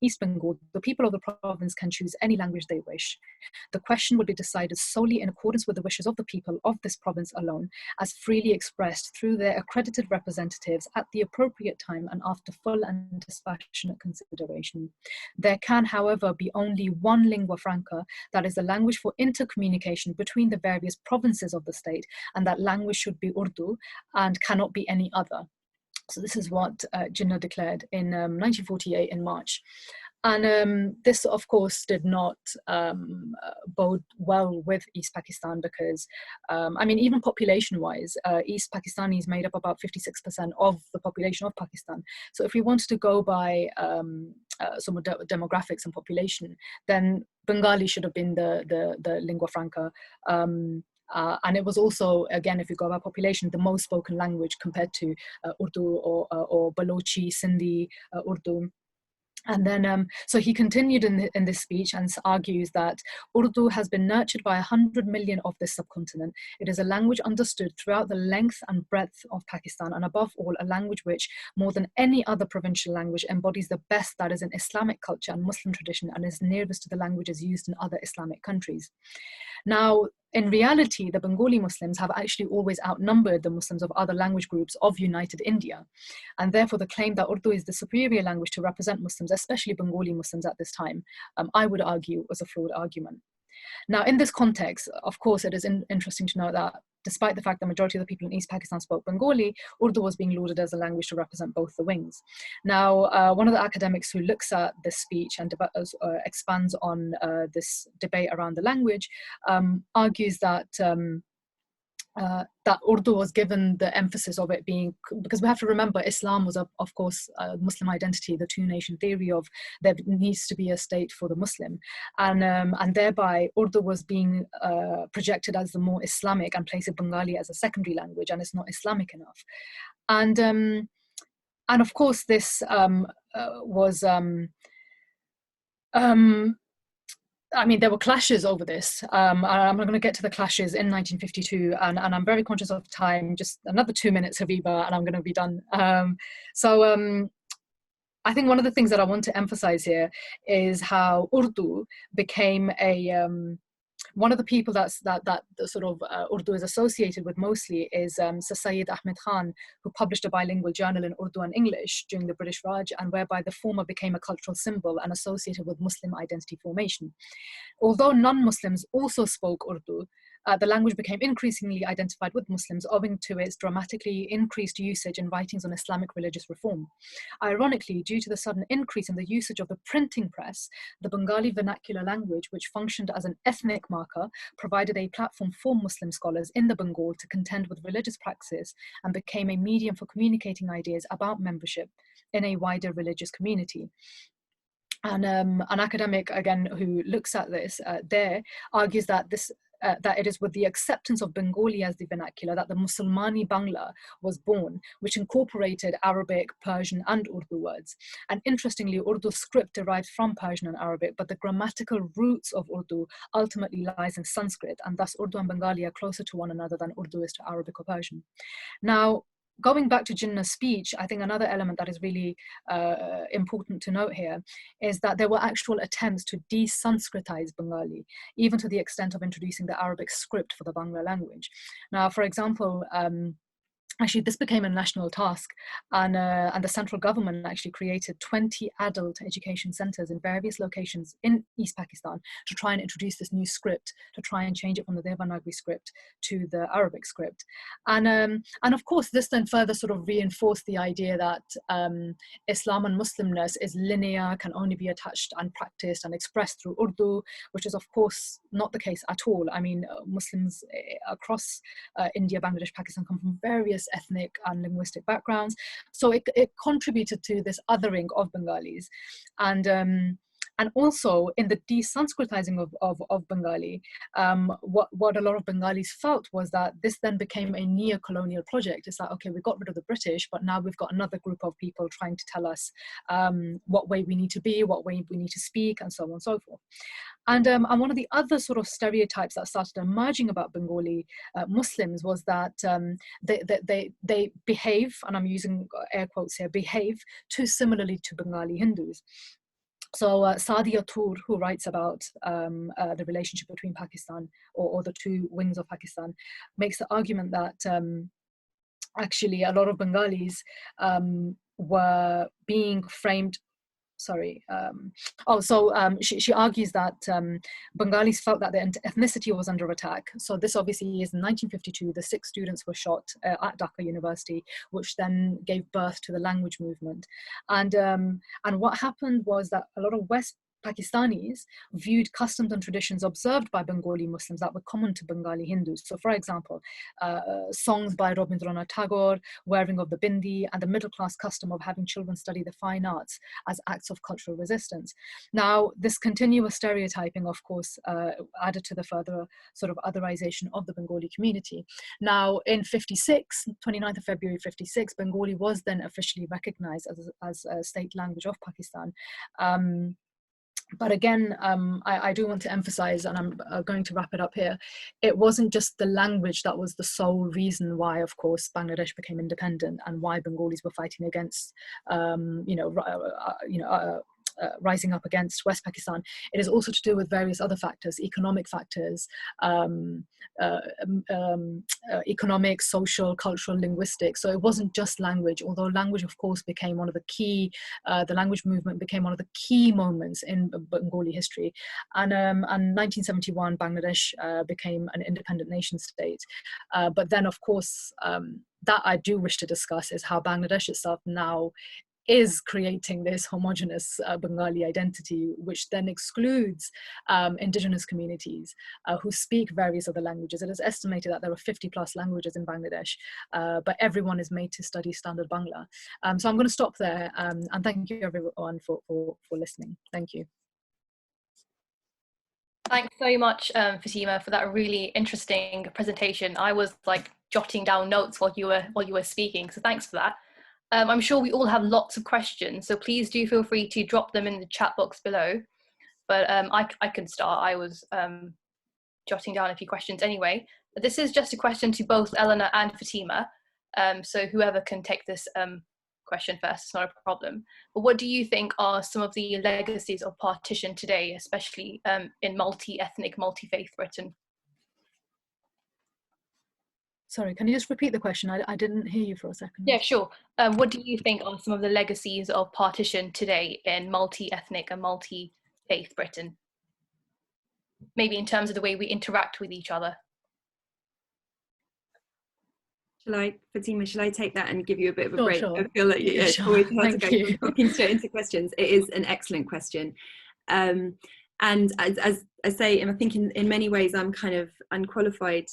East Bengal, the people of the province can choose any language they wish. The question will be decided solely in accordance with the wishes of the people of this province alone, as freely expressed through their accredited representatives at the appropriate time and after full and dispassionate consideration. There can, however, be only one lingua franca, that is the language for intercommunication between the various provinces of the state, and that language should be Urdu and cannot be any other." So this is what Jinnah declared in 1948 in March. And this, of course, did not bode well with East Pakistan because, I mean, even population-wise, East Pakistani is made up about 56% of the population of Pakistan. So if we wanted to go by some demographics and population, then Bengali should have been the lingua franca. And it was also, again, if you go by population, the most spoken language compared to Urdu or Balochi, Sindhi, Urdu. And then, so he continued in this speech and argues that Urdu has been nurtured by 100 million of this subcontinent. It is a language understood throughout the length and breadth of Pakistan, and above all, a language which, more than any other provincial language, embodies the best that is in Islamic culture and Muslim tradition and is nearest to the languages used in other Islamic countries. Now, in reality, the Bengali Muslims have actually always outnumbered the Muslims of other language groups of United India. And therefore, the claim that Urdu is the superior language to represent Muslims, especially Bengali Muslims at this time, I would argue was a flawed argument. Now, in this context, of course, it is interesting to note that despite the fact the majority of the people in East Pakistan spoke Bengali, Urdu was being lauded as a language to represent both the wings. Now, one of the academics who looks at this speech and expands on this debate around the language argues that that Urdu was given the emphasis of it being, because we have to remember Islam was, of course, Muslim identity, the two-nation theory of there needs to be a state for the Muslim. And thereby Urdu was being projected as the more Islamic and places Bengali as a secondary language, and it's not Islamic enough. And of course this was, I mean, there were clashes over this. I'm going to get to the clashes in 1952, and I'm very conscious of time, just another 2 minutes, Habiba, and I'm going to be done. I think one of the things that I want to emphasize here is how Urdu became a, one of the people that sort of Urdu is associated with mostly is Sir Syed Ahmed Khan, who published a bilingual journal in Urdu and English during the British Raj, and whereby the former became a cultural symbol and associated with Muslim identity formation. Although non-Muslims also spoke Urdu, the language became increasingly identified with Muslims owing to its dramatically increased usage in writings on Islamic religious reform. Ironically, due to the sudden increase in the usage of the printing press, the Bengali vernacular language, which functioned as an ethnic marker, provided a platform for Muslim scholars in the Bengal to contend with religious praxis and became a medium for communicating ideas about membership in a wider religious community. And an academic, again, who looks at this there, argues that that it is with the acceptance of Bengali as the vernacular that the Musalmani Bangla was born, which incorporated Arabic, Persian, and Urdu words. And interestingly, Urdu script derived from Persian and Arabic, but the grammatical roots of Urdu ultimately lies in Sanskrit, and thus Urdu and Bengali are closer to one another than Urdu is to Arabic or Persian. Now, going back to Jinnah's speech, I think another element that is really important to note here is that there were actual attempts to de-Sanskritize Bengali, even to the extent of introducing the Arabic script for the Bangla language. Now, for example, actually, this became a national task, and the central government actually created 20 adult education centers in various locations in East Pakistan to try and introduce this new script, to try and change it from the Devanagari script to the Arabic script. And of course, this then further sort of reinforced the idea that Islam and Muslimness is linear, can only be attached and practiced and expressed through Urdu, which is of course not the case at all. I mean, Muslims across India, Bangladesh, Pakistan come from various ethnic and linguistic backgrounds, so it contributed to this othering of Bengalis, and also in the de-Sanskritizing of Bengali, what a lot of Bengalis felt was that this then became a neo-colonial project. It's like, okay, we got rid of the British, but now we've got another group of people trying to tell us what way we need to be, what way we need to speak, and so on and so forth. And one of the other sort of stereotypes that started emerging about Bengali Muslims was that they behave, and I'm using air quotes here, behave too similarly to Bengali Hindus. So Saadia Tur, who writes about the relationship between Pakistan or the two wings of Pakistan, makes the argument that actually a lot of Bengalis were being framed. She argues that Bengalis felt that their ethnicity was under attack. So this obviously is in 1952, the 6 students were shot at Dhaka University, which then gave birth to the language movement. And what happened was that a lot of West Pakistanis viewed customs and traditions observed by Bengali Muslims that were common to Bengali Hindus. So, for example, songs by Rabindranath Tagore, wearing of the bindi, and the middle-class custom of having children study the fine arts as acts of cultural resistance. Now, this continuous stereotyping, of course, added to the further sort of otherization of the Bengali community. Now, in 56, 29th of February 56, Bengali was then officially recognized as a state language of Pakistan. But again, I do want to emphasize, and I'm going to wrap it up here, it wasn't just the language that was the sole reason why, of course, Bangladesh became independent and why Bengalis were fighting against, rising up against West Pakistan. It is also to do with various other factors, economic factors, economic, social, cultural, linguistic. So it wasn't just language, although language, of course, became one of the key, the language movement became one of the key moments in Bengali history. And 1971, Bangladesh became an independent nation state. But then, of course, that I do wish to discuss is how Bangladesh itself now is creating this homogenous Bengali identity, which then excludes indigenous communities who speak various other languages. It is estimated that there are 50 plus languages in Bangladesh, but everyone is made to study standard Bangla. So I'm going to stop there, and thank you everyone for listening. Thank you. Thanks so much, Fatima, for that really interesting presentation. I was like jotting down notes while you were speaking, so thanks for that. I'm sure we all have lots of questions, so please do feel free to drop them in the chat box below. But I can start. I was jotting down a few questions anyway. But this is just a question to both Eleanor and Fatima. So whoever can take this question first, it's not a problem. But what do you think are some of the legacies of partition today, especially in multi-ethnic, multi-faith Britain? Sorry, can you just repeat the question? I didn't hear you for a second. Yeah, sure. What do you think are some of the legacies of partition today in multi-ethnic and multi-faith Britain? Maybe in terms of the way we interact with each other. Fatima, shall I take that and give you a bit of a Sure, break? sure. I feel like it's always hard to go from talking straight into questions. It is an excellent question. And as I say, and I think in many ways I'm kind of unqualified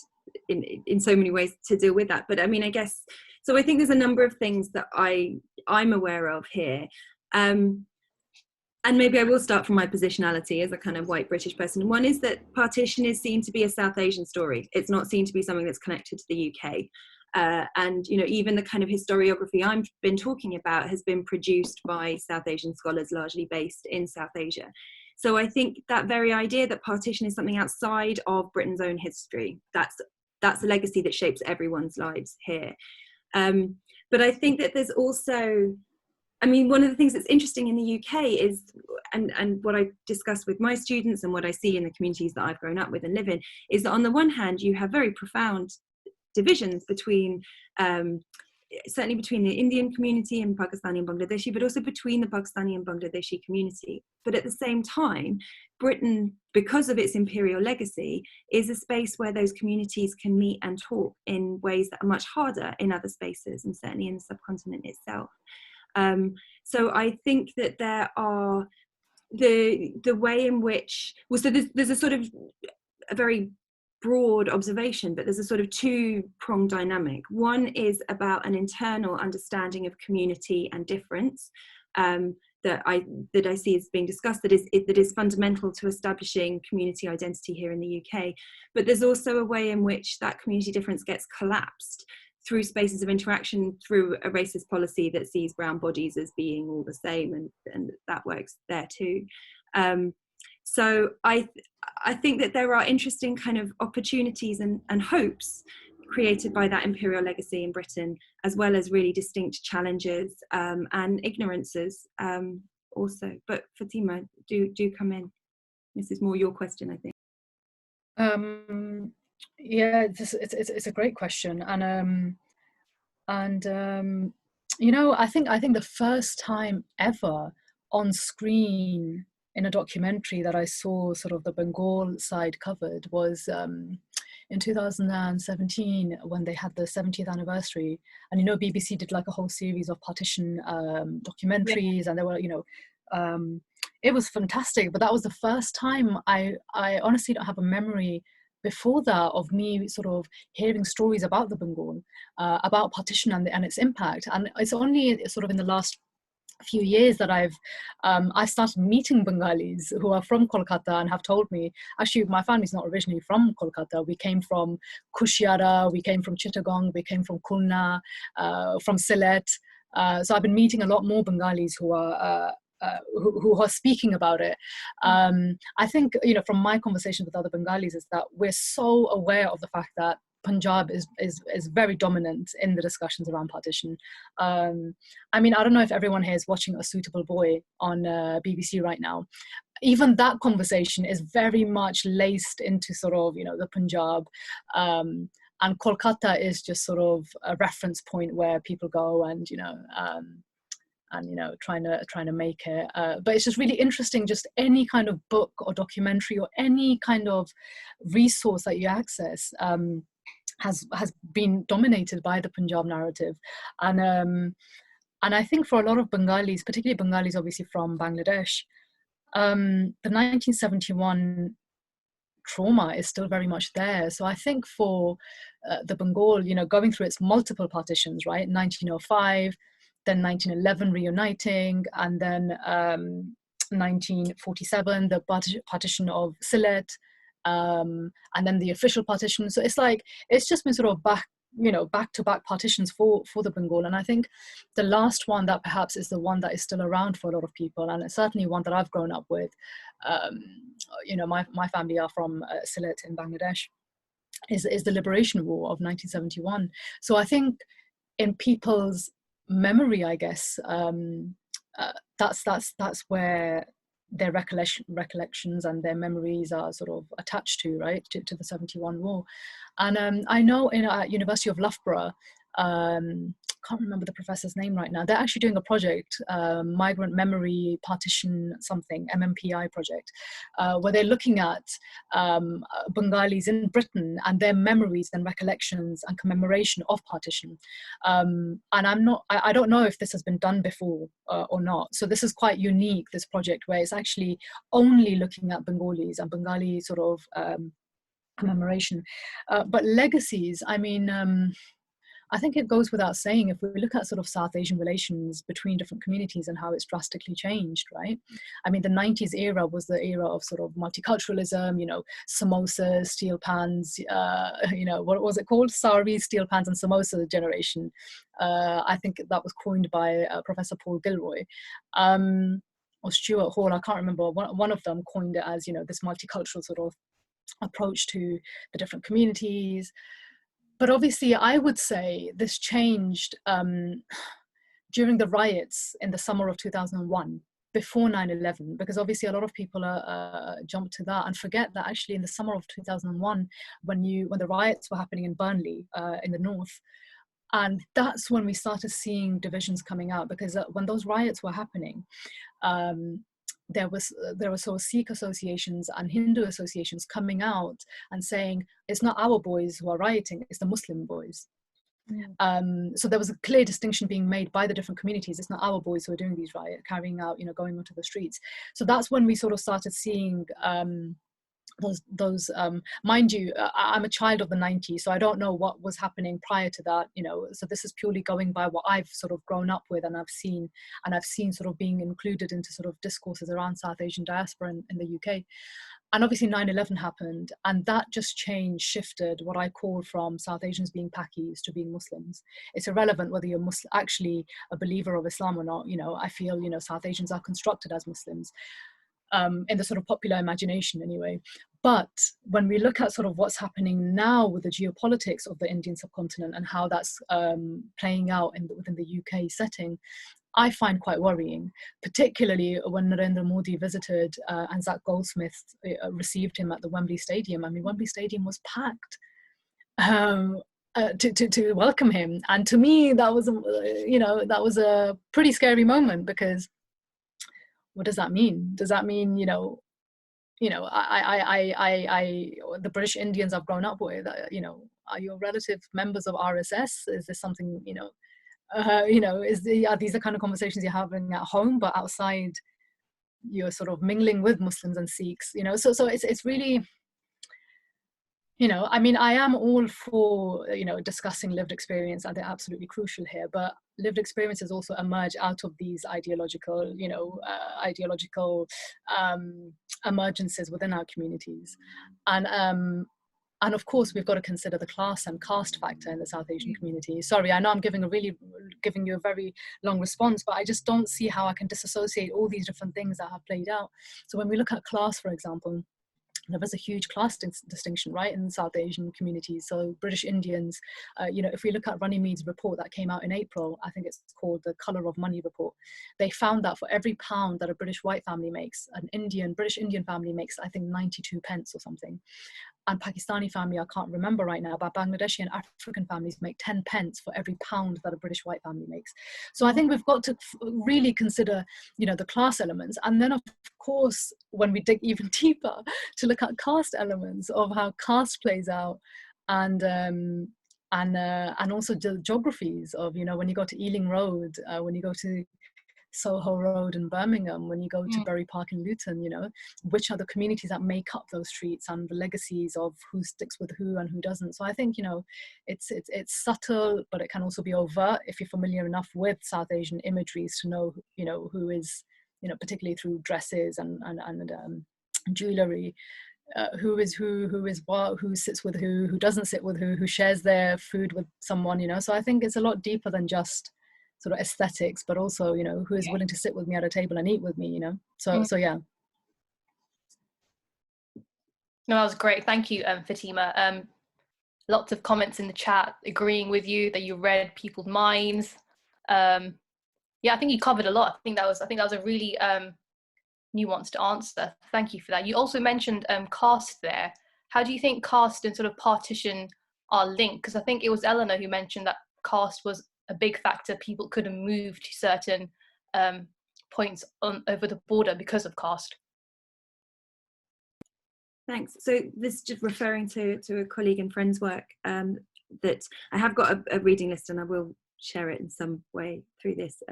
in so many ways to deal with that. But I mean, I guess, so I think there's a number of things that I'm aware of here. And maybe I will start from my positionality as a kind of white British person. One is that partition is seen to be a South Asian story. It's not seen to be something that's connected to the UK. And, you know, even the kind of historiography I've been talking about has been produced by South Asian scholars largely based in South Asia. So I think that very idea that partition is something outside of Britain's own history, that's a legacy that shapes everyone's lives here. But I think that there's also, I mean, one of the things that's interesting in the UK is, and what I discuss with my students and what I see in the communities that I've grown up with and live in, is that on the one hand, you have very profound divisions between, certainly between the Indian community and Pakistani and Bangladeshi, but also between the Pakistani and Bangladeshi community. But at the same time, Britain, because of its imperial legacy, is a space where those communities can meet and talk in ways that are much harder in other spaces, and certainly in the subcontinent itself. So I think that there are the way in which, well, so there's a sort of a very broad observation, but there's a sort of two-pronged dynamic. One is about an internal understanding of community and difference that I see as being discussed, that is fundamental to establishing community identity here in the UK. But there's also a way in which that community difference gets collapsed through spaces of interaction, through a racist policy that sees brown bodies as being all the same, and that works there too. So I think that there are interesting kind of opportunities and hopes created by that imperial legacy in Britain, as well as really distinct challenges and ignorances also. But Fatima, do come in. This is more your question, I think. Yeah, it's a great question, and you know, I think the first time ever on screen in a documentary that I saw sort of the Bengal side covered was in 2017 when they had the 70th anniversary, and you know, BBC did like a whole series of partition documentaries, and there were, you know, it was fantastic. But that was the first time I honestly don't have a memory before that of me sort of hearing stories about the Bengal, about partition and its impact. And it's only sort of in the last few years that I started meeting Bengalis who are from Kolkata and have told me, actually, my family's not originally from Kolkata. We came from Kushiara, we came from Chittagong, we came from Khulna, from Sylhet. So I've been meeting a lot more Bengalis who are who are speaking about it. I think, you know, from my conversations with other Bengalis is that we're so aware of the fact that Punjab is very dominant in the discussions around partition. I mean, I don't know if everyone here is watching A Suitable Boy on BBC right now. Even that conversation is very much laced into sort of, you know, the Punjab. And Kolkata is just sort of a reference point where people go and, you know, trying to make it. But it's just really interesting, just any kind of book or documentary or any kind of resource that you access has been dominated by the Punjab narrative. And I think for a lot of Bengalis, particularly Bengalis obviously from Bangladesh, the 1971 trauma is still very much there. So I think for the Bengal, you know, going through its multiple partitions, right, 1905, then 1911 reuniting, and then 1947 the partition of Sylhet, and then the official partition. So it's like it's just been sort of back to back partitions for the Bengal. And I think the last one that perhaps is the one that is still around for a lot of people, and it's certainly one that I've grown up with. You know, my family are from Sylhet in Bangladesh. Is the Liberation War of 1971. So I think in people's memory, I guess, that's where their recollections and their memories are sort of attached to, right, to the 71 war. And I know at University of Loughborough, can't remember the professor's name right now, they're actually doing a project, Migrant Memory Partition something, MMPI project, where they're looking at Bengalis in Britain and their memories and recollections and commemoration of partition. And I don't know if this has been done before or not. So this is quite unique, this project, where it's actually only looking at Bengalis and Bengali sort of commemoration. But legacies, I mean, I think it goes without saying, if we look at sort of South Asian relations between different communities and how it's drastically changed, right? I mean, the 90s era was the era of sort of multiculturalism, you know, samosas, steel pans, you know, what was it called? Sari, steel pans and samosa generation. I think that was coined by Professor Paul Gilroy. Or Stuart Hall, I can't remember, one of them coined it as, you know, this multicultural sort of approach to the different communities. But obviously, I would say this changed during the riots in the summer of 2001, before 9/11, because obviously a lot of people jump to that and forget that actually in the summer of 2001, when the riots were happening in Burnley in the north, and that's when we started seeing divisions coming out, because when those riots were happening, there were sort of Sikh associations and Hindu associations coming out and saying, it's not our boys who are rioting, it's the Muslim boys. So there was a clear distinction being made by the different communities. It's not our boys who are doing these riots, carrying out, you know, going onto the streets. So that's when we sort of started seeing those mind you, I'm a child of the 90s, so I don't know what was happening prior to that, you know, so this is purely going by what I've sort of grown up with and I've seen sort of being included into sort of discourses around South Asian diaspora in the UK. And obviously 9/11 happened, and that just shifted what I call from South Asians being Pakis to being Muslims. It's irrelevant whether you're actually a believer of Islam or not. You know, I feel, you know, South Asians are constructed as Muslims. In the sort of popular imagination anyway. But when we look at sort of what's happening now with the geopolitics of the Indian subcontinent and how that's playing out within the UK setting, I find quite worrying, particularly when Narendra Modi visited and Zach Goldsmith received him at the Wembley Stadium. I mean, Wembley Stadium was packed to welcome him. And to me, that was, you know, that was a pretty scary moment, because what does that mean? Does that mean, the British Indians I've grown up with, you know, are your relative members of RSS? Is this something, are these the kind of conversations you're having at home, but outside you're sort of mingling with Muslims and Sikhs, you know, so it's really, you know, I mean, I am all for, you know, discussing lived experience, and they're absolutely crucial here, but lived experiences also emerge out of these ideological, you know, emergences within our communities. And of course, we've got to consider the class and caste factor in the South Asian community. Sorry, I know I'm giving you a very long response, but I just don't see how I can disassociate all these different things that have played out. So when we look at class, for example, there was a huge class distinction, right, in South Asian communities. So British Indians, you know, if we look at Runnymede report that came out in April, I think it's called the Colour of Money report, they found that for every pound that a British white family makes, British Indian family makes, I think, 92 pence or something. And Pakistani family, I can't remember right now, but Bangladeshi and African families make 10 pence for every pound that a British white family makes. So I think we've got to really consider, you know, the class elements. And then of course, when we dig even deeper, to look at caste elements of how caste plays out, and also the geographies of, you know, when you go to Ealing Road, when you go to Soho Road in Birmingham, when you go to Bury Park in Luton, you know, which are the communities that make up those streets, and the legacies of who sticks with who and who doesn't. So I think, you know, it's subtle, but it can also be overt if you're familiar enough with South Asian imageries to know, you know, who is, you know, particularly through dresses and jewelry, who is what, who sits with who doesn't sit with who shares their food with someone, you know. So I think it's a lot deeper than just sort of aesthetics, but also, you know, who is willing to sit with me at a table and eat with me, you know. So yeah. No, that was great. Thank you, Fatima. Lots of comments in the chat agreeing with you that you read people's minds. Yeah, I think you covered a lot. I think that was a really nuanced answer. Thank you for that. You also mentioned caste there. How do you think caste and sort of partition are linked? Because I think it was Eleanor who mentioned that caste was a big factor. People couldn't move to certain points over the border because of caste. Thanks. So this is just referring to a colleague and friend's work that I have got a reading list, and I will share it in some way through this.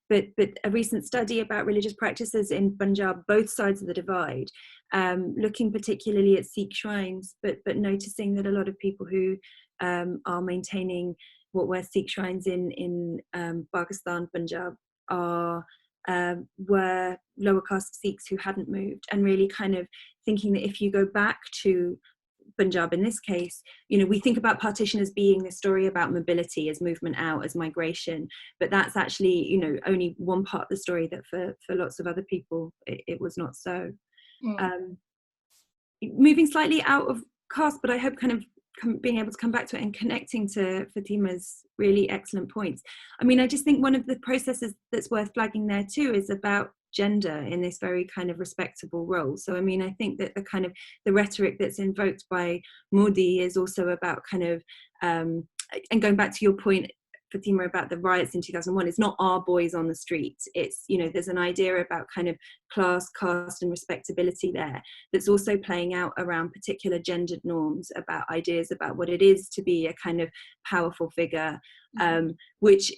But a recent study about religious practices in Punjab, both sides of the divide, looking particularly at Sikh shrines, but noticing that a lot of people who are maintaining what were Sikh shrines in Pakistan, Punjab, were lower caste Sikhs who hadn't moved, and really kind of thinking that if you go back to Punjab in this case, you know, we think about partition as being a story about mobility, as movement out, as migration, but that's actually, you know, only one part of the story, that for lots of other people it was not so. Moving slightly out of caste, but I hope kind of being able to come back to it and connecting to Fatima's really excellent points. I mean, I just think one of the processes that's worth flagging there too is about gender in this very kind of respectable role. So I mean, I think that the kind of the rhetoric that's invoked by Modi is also about kind of and going back to your point, Fatima, about the riots in 2001, it's not our boys on the streets. It's, you know, there's an idea about kind of class, caste and respectability there that's also playing out around particular gendered norms, about ideas about what it is to be a kind of powerful figure, which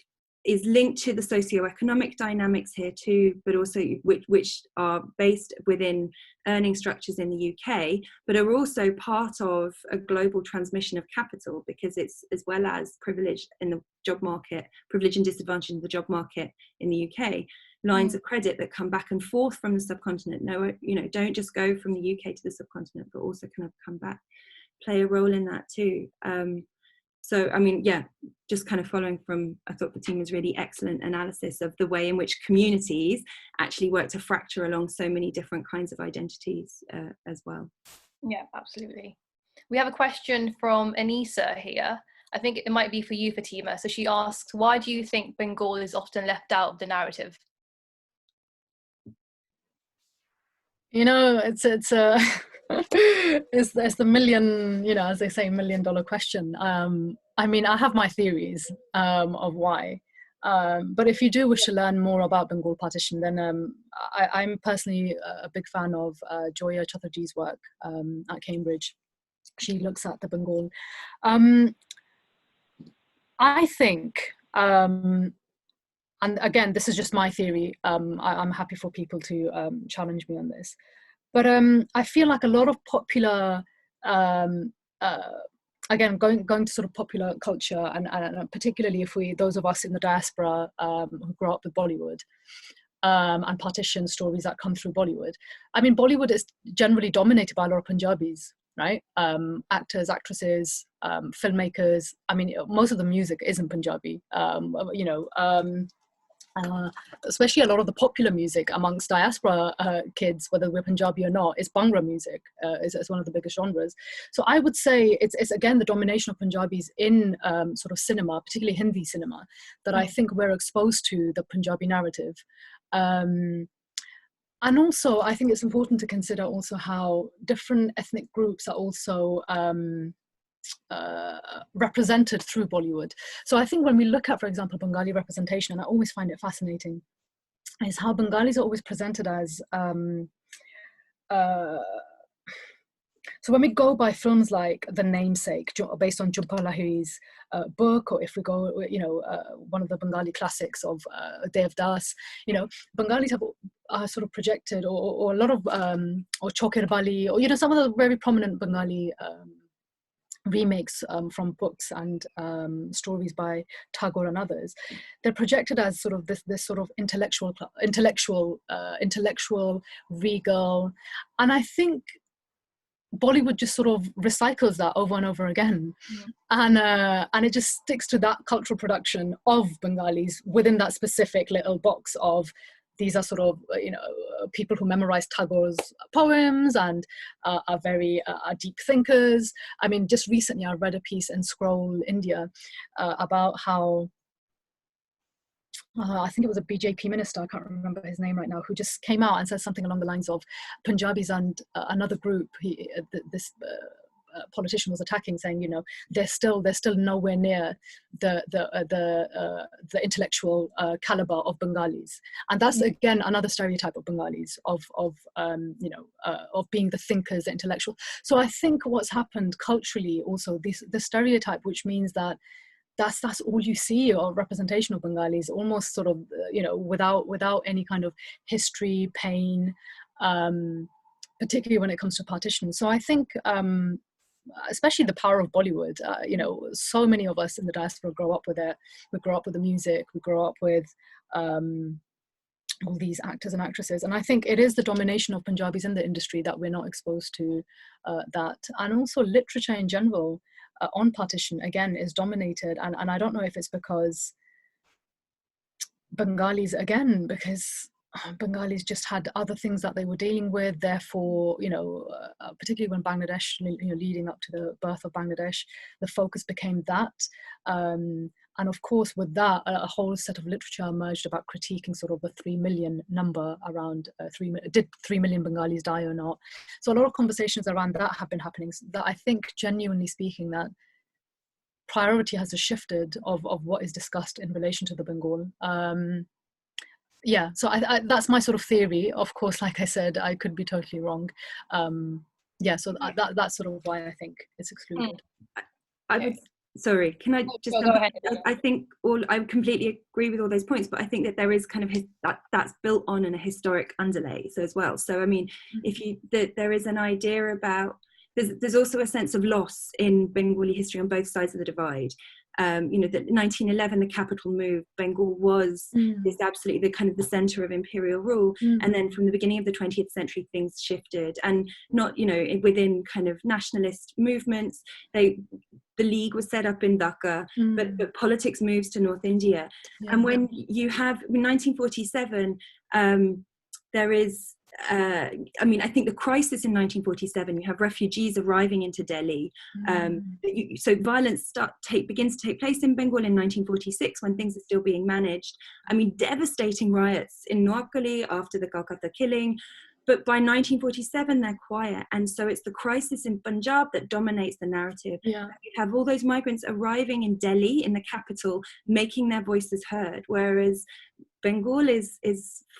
is linked to the socioeconomic dynamics here too, but also which are based within earning structures in the UK, but are also part of a global transmission of capital, because it's, as well as privilege in the job market, privilege and disadvantage in the job market in the UK, lines of credit that come back and forth from the subcontinent. No, you know, don't just go from the UK to the subcontinent, but also kind of come back, play a role in that too. So, I mean, yeah, just kind of following from, I thought Fatima's really excellent analysis of the way in which communities actually work to fracture along so many different kinds of identities as well. Yeah, absolutely. We have a question from Anissa here. I think it might be for you, Fatima. So she asks, why do you think Bengal is often left out of the narrative? You know, it's the million, you know, as they say, $1 million question. I mean, I have my theories of why, but if you do wish to learn more about Bengal partition, then I'm personally a big fan of Joya Chatterjee's work at Cambridge. She looks at the Bengal. I think and again, this is just my theory. I'm happy for people to challenge me on this. But I feel like a lot of popular, again, going to sort of popular culture, and particularly if those of us in the diaspora who grew up with Bollywood, and partition stories that come through Bollywood. I mean, Bollywood is generally dominated by a lot of Punjabis, right? Actors, actresses, filmmakers. I mean, most of the music isn't Punjabi, especially a lot of the popular music amongst diaspora kids, whether we're Punjabi or not, is Bhangra music, is one of the biggest genres. So I would say it's again the domination of Punjabis in sort of cinema, particularly Hindi cinema, that I think we're exposed to the Punjabi narrative. And also, I think it's important to consider also how different ethnic groups are also represented through Bollywood. So I think when we look at, for example, Bengali representation, and I always find it fascinating, is how Bengalis are always presented as so when we go by films like The Namesake, based on Jhumpa Lahiri's book, or if we go, one of the Bengali classics of Devdas, Bengalis are sort of projected, or a lot of, or Chokir Bali, or, some of the very prominent Bengali remakes from books and stories by Tagore and others. They're projected as sort of this sort of intellectual, regal, and I think Bollywood just sort of recycles that over and over again, and it just sticks to that cultural production of Bengalis within that specific little box of these are sort of people who memorize Tagore's poems and are very deep thinkers. I mean, just recently I read a piece in Scroll India about how I think it was a BJP minister, I can't remember his name right now, who just came out and said something along the lines of Punjabis and another group, this politician was attacking, saying, they're still nowhere near the intellectual caliber of Bengalis. And that's, again, another stereotype of Bengalis, of being the thinkers, the intellectual. So I think what's happened culturally also, the stereotype, which means that that's all you see of representation of Bengalis, almost sort of, without any kind of history, pain, particularly when it comes to partition. So I think, especially the power of Bollywood, so many of us in the diaspora grow up with it. We grow up with the music, we grow up with all these actors and actresses. And I think it is the domination of Punjabis in the industry that we're not exposed to that. And also literature in general, on partition, again, is dominated, and I don't know if it's because Bengalis just had other things that they were dealing with, therefore, particularly when Bangladesh, leading up to the birth of Bangladesh, the focus became that, and of course with that a whole set of literature emerged about critiquing sort of the 3 million number around did 3 million Bengalis die or not. So a lot of conversations around that have been happening, so that I think, genuinely speaking, that priority has shifted of what is discussed in relation to the Bengal. So I that's my sort of theory. Of course, like I said, I could be totally wrong. So that's sort of why I think it's excluded. I would, sorry, can I just go ahead. I think I completely agree with all those points, but I think that there is kind of that's built on a historic underlay as well. So I mean, there is an idea about, there's also a sense of loss in Bengali history on both sides of the divide. That 1911, the capital move, Bengal was this absolutely the kind of the center of imperial rule, and then from the beginning of the 20th century things shifted, and not within kind of nationalist movements. The League was set up in Dhaka, but politics moves to North India, and when you have, in 1947, there is I think the crisis in 1947, you have refugees arriving into Delhi. So violence begins to take place in Bengal in 1946 when things are still being managed. I mean, devastating riots in Noakhali after the Calcutta killing. But by 1947, they're quiet. And so it's the crisis in Punjab that dominates the narrative. Yeah. You have all those migrants arriving in Delhi, in the capital, making their voices heard. Whereas Bengal is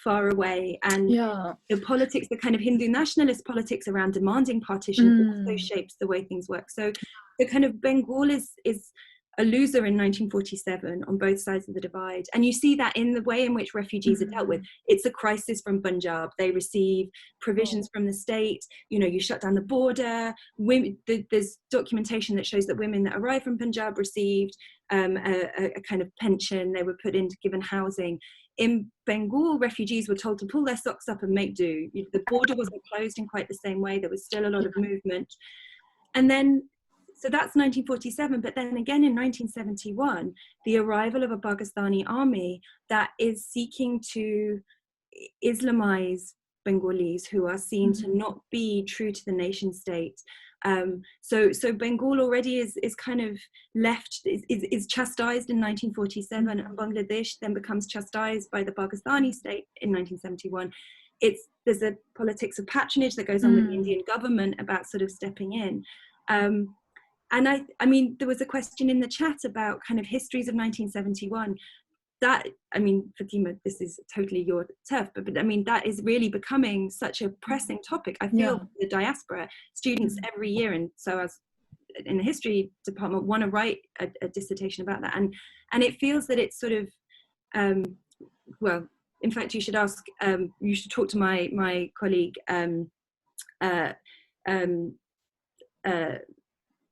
far away. And the politics, the kind of Hindu nationalist politics around demanding partition also shapes the way things work. So the kind of Bengal is a loser in 1947 on both sides of the divide. And you see that in the way in which refugees are dealt with. It's a crisis from Punjab. They receive provisions from the state. You know, you shut down the border. There's documentation that shows that women that arrived from Punjab received a kind of pension. They were put into given housing. In Bengal, refugees were told to pull their socks up and make do. The border wasn't closed in quite the same way. There was still a lot of movement. And then, so that's 1947, but then again in 1971, the arrival of a Pakistani army that is seeking to Islamize Bengalis who are seen to not be true to the nation state. So Bengal already is kind of left, is chastised in 1947, and Bangladesh then becomes chastised by the Pakistani state in 1971. There's a politics of patronage that goes on with the Indian government about sort of stepping in. And I mean, there was a question in the chat about kind of histories of 1971. That, I mean, Fatima, this is totally your turf, but I mean, that is really becoming such a pressing topic. I feel the diaspora students every year, and so as in the history department, want to write a dissertation about that. And it feels that it's sort of, well, in fact, you should ask, you should talk to my colleague,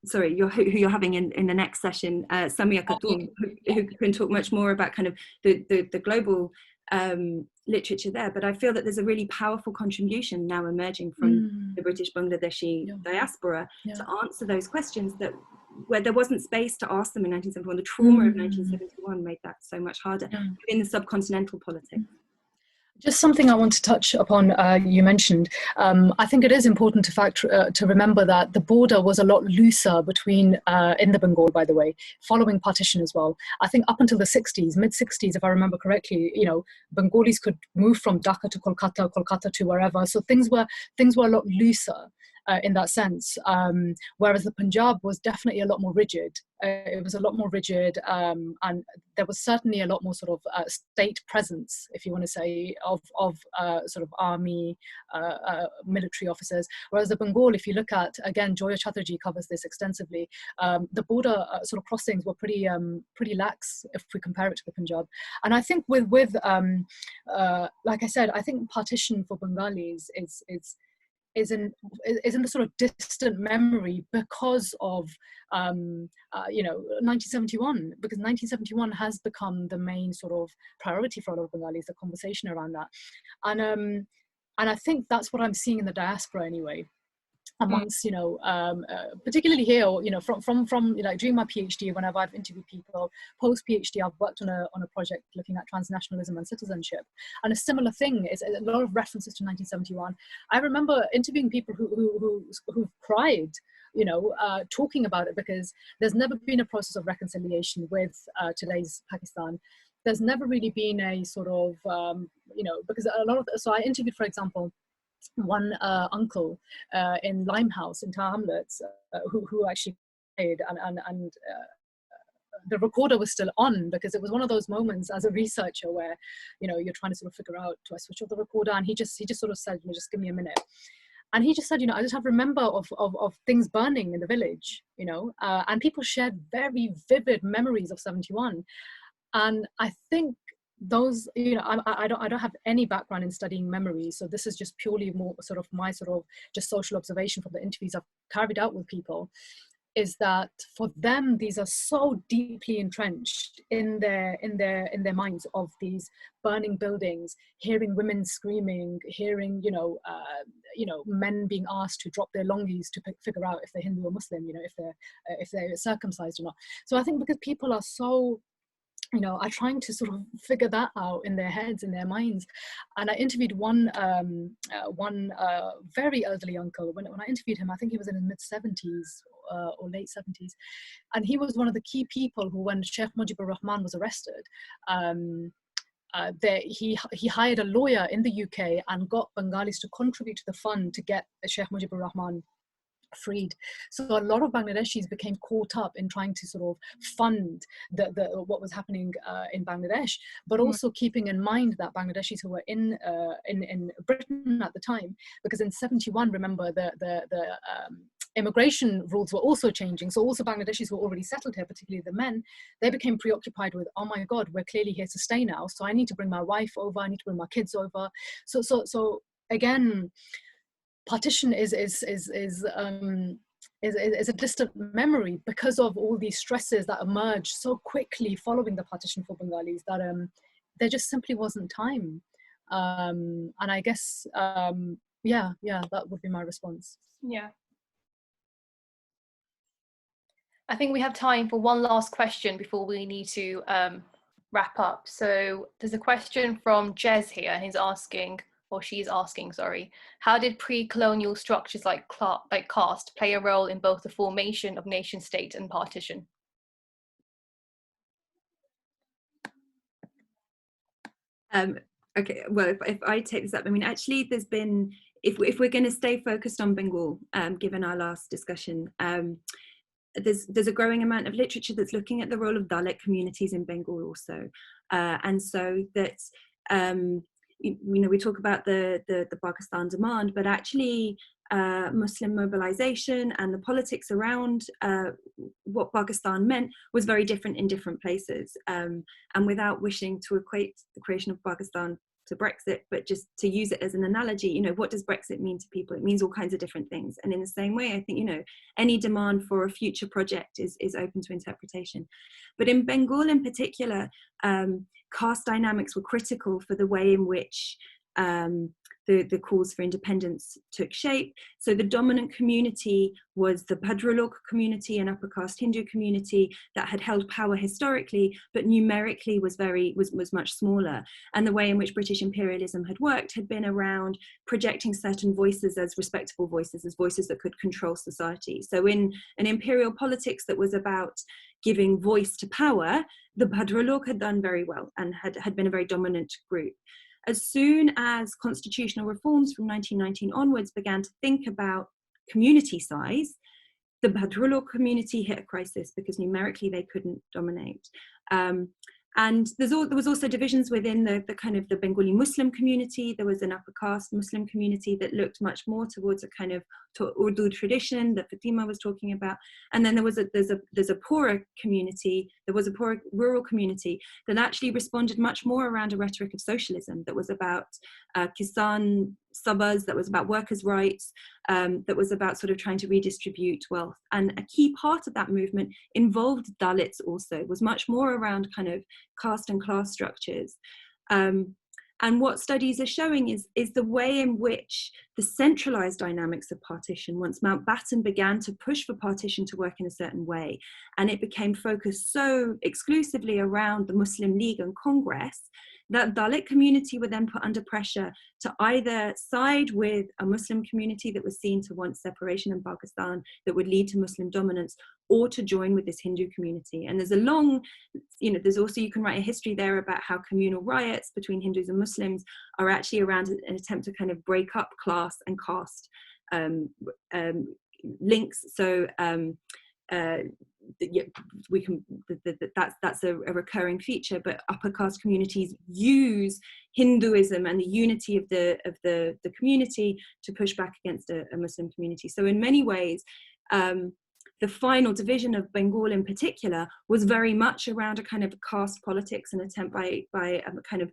sorry, who you're having in the next session, Samia Khatun, who can talk much more about kind of the global literature there. But I feel that there's a really powerful contribution now emerging from the British Bangladeshi diaspora to answer those questions that where there wasn't space to ask them in 1971. The trauma of 1971 made that so much harder in the subcontinental politics. Just something I want to touch upon, you mentioned. I think it is important to remember that the border was a lot looser between, in the Bengal, by the way, following partition as well. I think up until the 60s, mid-60s, if I remember correctly, you know, Bengalis could move from Dhaka to Kolkata, Kolkata to wherever. So things were a lot looser. In that sense, whereas the Punjab was definitely a lot more rigid. It was a lot more rigid, and there was certainly a lot more sort of state presence, if you want to say, of sort of army, military officers. Whereas the Bengal, if you look at, again, Joya Chatterjee covers this extensively, the border sort of crossings were pretty lax if we compare it to the Punjab. And I think with like I said, I think partition for Bengalis is in the sort of distant memory because of you know, 1971, because 1971 has become the main sort of priority for a lot of Bengalis, the conversation around that, and I think that's what I'm seeing in the diaspora anyway, amongst, you know, particularly here, you know, from you know, during my PhD, whenever I've interviewed people, post PhD, I've worked on a project looking at transnationalism and citizenship, and a similar thing is a lot of references to 1971. I remember interviewing people who cried, you know, talking about it, because there's never been a process of reconciliation with today's Pakistan. There's never really been a sort of, you know, because so I interviewed, for example, one uncle in Limehouse in Tower Hamlets who actually played, and the recorder was still on, because it was one of those moments as a researcher where, you know, you're trying to sort of figure out, do I switch off the recorder? And he just sort of said, you know, just give me a minute. And he just said, you know, I just have remember of things burning in the village, you know, and people shared very vivid memories of 71. And I think those, you know, I don't have any background in studying memory, so this is just purely more sort of my sort of just social observation from the interviews I've carried out with people, is that for them these are so deeply entrenched in their minds, of these burning buildings, hearing women screaming, hearing, you know, men being asked to drop their longis to figure out if they're Hindu or Muslim, you know, if they're circumcised or not. So I think because people are so, you know, are trying to sort of figure that out in their heads, in their minds. And I interviewed one very elderly uncle. When I interviewed him, I think he was in his mid-70s or late 70s. And he was one of the key people who, when Sheikh Mujibur Rahman was arrested, he hired a lawyer in the UK and got Bengalis to contribute to the fund to get Sheikh Mujibur Rahman freed. So a lot of Bangladeshis became caught up in trying to sort of fund what was happening in Bangladesh, but also keeping in mind that Bangladeshis who were in Britain at the time, because in 71, remember, the immigration rules were also changing. So also Bangladeshis who were already settled here, particularly the men, they became preoccupied with, oh my God, we're clearly here to stay now. So I need to bring my wife over. I need to bring my kids over. So again, partition is a distant memory because of all these stresses that emerged so quickly following the partition for Bengalis, that there just simply wasn't time. And I guess, yeah, that would be my response. Yeah. I think we have time for one last question before we need to wrap up. So there's a question from Jez here, and he's asking, or she's asking, sorry, how did pre-colonial structures like caste play a role in both the formation of nation state and partition? Okay, well, if I take this up, I mean, actually, there's been, if we're going to stay focused on Bengal, given our last discussion, there's a growing amount of literature that's looking at the role of Dalit communities in Bengal also, and so that you know, we talk about the Pakistan demand, but actually Muslim mobilization and the politics around what Pakistan meant was very different in different places. And without wishing to equate the creation of Pakistan to Brexit, but just to use it as an analogy, you know, what does Brexit mean to people? It means all kinds of different things. And in the same way, I think, you know, any demand for a future project is open to interpretation. But in Bengal in particular, caste dynamics were critical for the way in which the calls for independence took shape. So the dominant community was the Bhadralok community, an upper caste Hindu community that had held power historically, but numerically was much smaller. And the way in which British imperialism had worked had been around projecting certain voices as respectable voices, as voices that could control society. So in an imperial politics that was about giving voice to power, the Bhadralok had done very well and had been a very dominant group. As soon as constitutional reforms from 1919 onwards began to think about community size, the Bhadralok community hit a crisis because numerically they couldn't dominate. And there was also divisions within the kind of the Bengali Muslim community. There was an upper caste Muslim community that looked much more towards a kind of Urdu tradition that Fatima was talking about. And then there's a poorer community, there was a poor rural community that actually responded much more around a rhetoric of socialism that was about Kisan Sabas, that was about workers' rights, that was about sort of trying to redistribute wealth. And a key part of that movement involved Dalits also, was much more around kind of caste and class structures. And what studies are showing is the way in which the centralized dynamics of partition, once Mountbatten began to push for partition to work in a certain way, and it became focused so exclusively around the Muslim League and Congress, that Dalit community were then put under pressure to either side with a Muslim community that was seen to want separation in Pakistan that would lead to Muslim dominance, or to join with this Hindu community. And there's a long, you know, there's also, you can write a history there about how communal riots between Hindus and Muslims are actually around an attempt to kind of break up class and caste links. So we can, that's a recurring feature, but upper caste communities use Hinduism and the unity of the community to push back against a Muslim community. So in many ways, the final division of Bengal in particular was very much around a kind of caste politics, an attempt by a kind of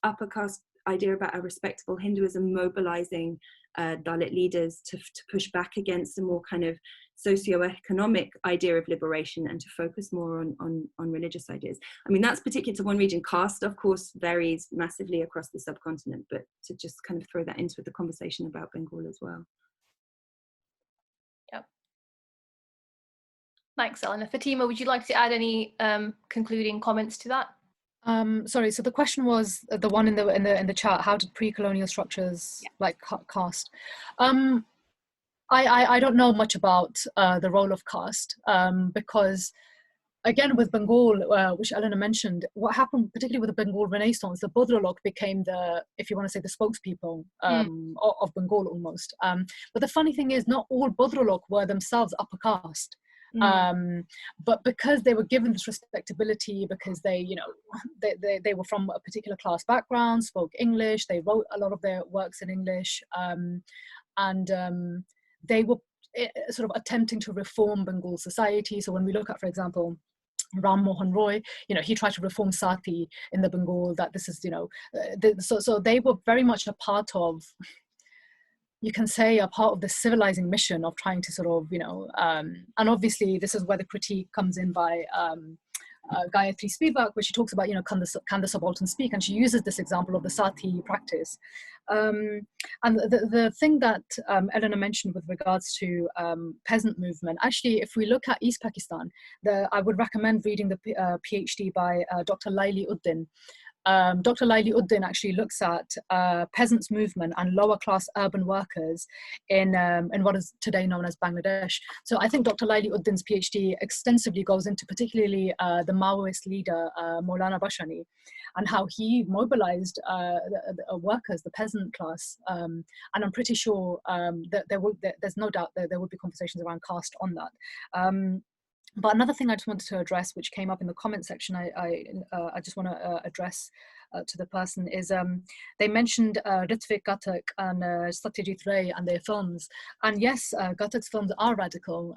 upper caste idea about a respectable Hinduism mobilizing Dalit leaders to push back against a more kind of socio-economic idea of liberation and to focus more on religious ideas. I mean, that's particular to one region. Caste, of course, varies massively across the subcontinent, but to just kind of throw that into the conversation about Bengal as well. Yep. Thanks, Eleanor. Fatima, would you like to add any concluding comments to that? Sorry, so the question was the one in the chat. How did pre-colonial structures like caste? I don't know much about the role of caste because, again, with Bengal, which Eleanor mentioned, what happened particularly with the Bengal Renaissance, the Bhadralok became the, if you want to say, the spokespeople of Bengal almost. But the funny thing is, not all Bhadralok were themselves upper caste. But because they were given this respectability, because they, you know, they were from a particular class background, spoke English, they wrote a lot of their works in English, and they were, sort of attempting to reform Bengal society. So when we look at, for example, Ram Mohan Roy, he tried to reform Sati in the Bengal, that this is, so they were very much a part of, you can say, a part of the civilizing mission of trying to sort of, and obviously this is where the critique comes in by Gayatri Spivak, where she talks about, can the subaltern speak? And she uses this example of the Sati practice. And the thing that Eleanor mentioned with regards to peasant movement, actually, if we look at East Pakistan, I would recommend reading the PhD by Dr. Laili Uddin. Dr. Laili Uddin actually looks at peasants' movement and lower class urban workers in what is today known as Bangladesh. So I think Dr. Laili Uddin's PhD extensively goes into particularly the Maoist leader, Maulana Bashani, and how he mobilized the workers, the peasant class. And I'm pretty sure that there's no doubt that there would be conversations around caste on that. But another thing I just wanted to address, which came up in the comment section, I just want to address to the person, is they mentioned Ritvik Ghatak and Satyajit Ray and their films. And yes, Ghatak's films are radical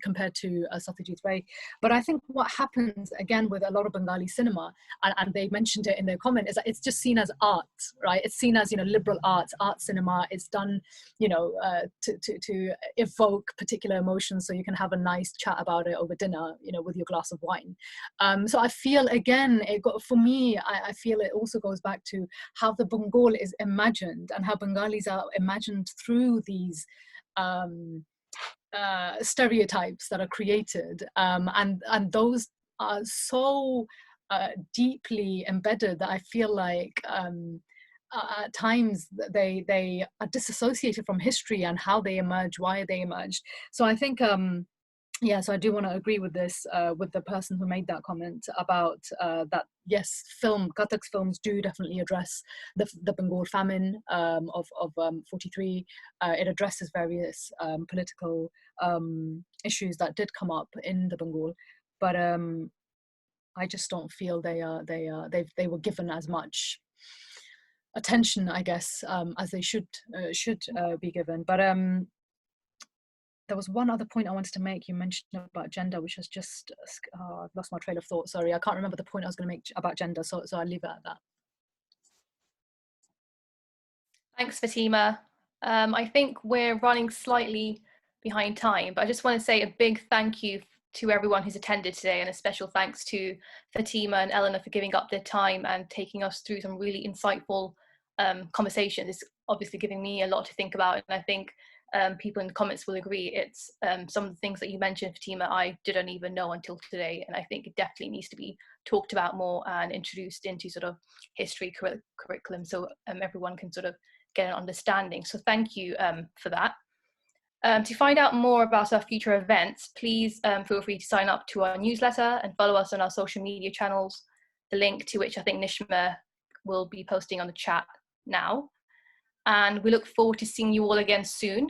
compared to Satyajit Ray. But I think what happens, again, with a lot of Bengali cinema, and they mentioned it in their comment, is that it's just seen as art, right? It's seen as, liberal arts, art cinema. It's done, to evoke particular emotions so you can have a nice chat about it over dinner, with your glass of wine. So I feel, again, for me, I feel it also goes back to how the Bengal is imagined and how Bengalis are imagined through these stereotypes that are created, and those are so deeply embedded that I feel like at times they are disassociated from history and how they emerge, why they emerged. So I think yeah, so I do want to agree with this, with the person who made that comment about that, yes, Ghatak's films do definitely address the Bengal famine of 43. It addresses various political issues that did come up in the Bengal, but I just don't feel they were given as much attention, I guess, as they should be given. But there was one other point I wanted to make. You mentioned about gender, which has just I've lost my trail of thought. Sorry, I can't remember the point I was going to make about gender, so I'll leave it at that. Thanks, Fatima. I think we're running slightly behind time, but I just want to say a big thank you to everyone who's attended today, and a special thanks to Fatima and Eleanor for giving up their time and taking us through some really insightful conversations. It's obviously giving me a lot to think about, and I think people in the comments will agree. It's some of the things that you mentioned, Fatima, I didn't even know until today, and I think it definitely needs to be talked about more and introduced into sort of history curriculum, so everyone can sort of get an understanding. So thank you for that. To find out more about our future events, please feel free to sign up to our newsletter and follow us on our social media channels, the link to which I think Nishma will be posting on the chat now. And we look forward to seeing you all again soon.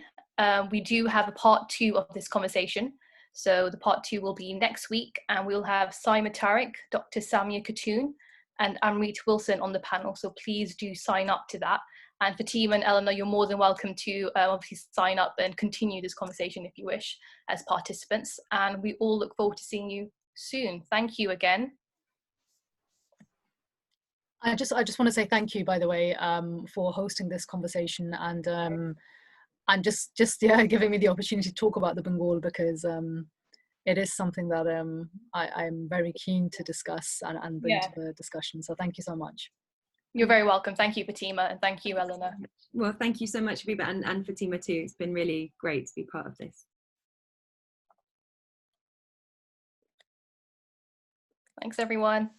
We do have a part 2 of this conversation. So the part 2 will be next week, and we'll have Saima Tariq, Dr. Samia Khatun, and Amrit Wilson on the panel. So please do sign up to that. And Fatima and Eleanor, you're more than welcome to obviously sign up and continue this conversation if you wish as participants. And we all look forward to seeing you soon. Thank you again. I just want to say thank you, by the way, for hosting this conversation and just giving me the opportunity to talk about the Bengal, because it is something that I'm very keen to discuss and bring to the discussion. So thank you so much. You're very welcome. Thank you, Fatima, and thank you, Eleanor. Well, thank you so much, Viva, and Fatima too. It's been really great to be part of this. Thanks, everyone.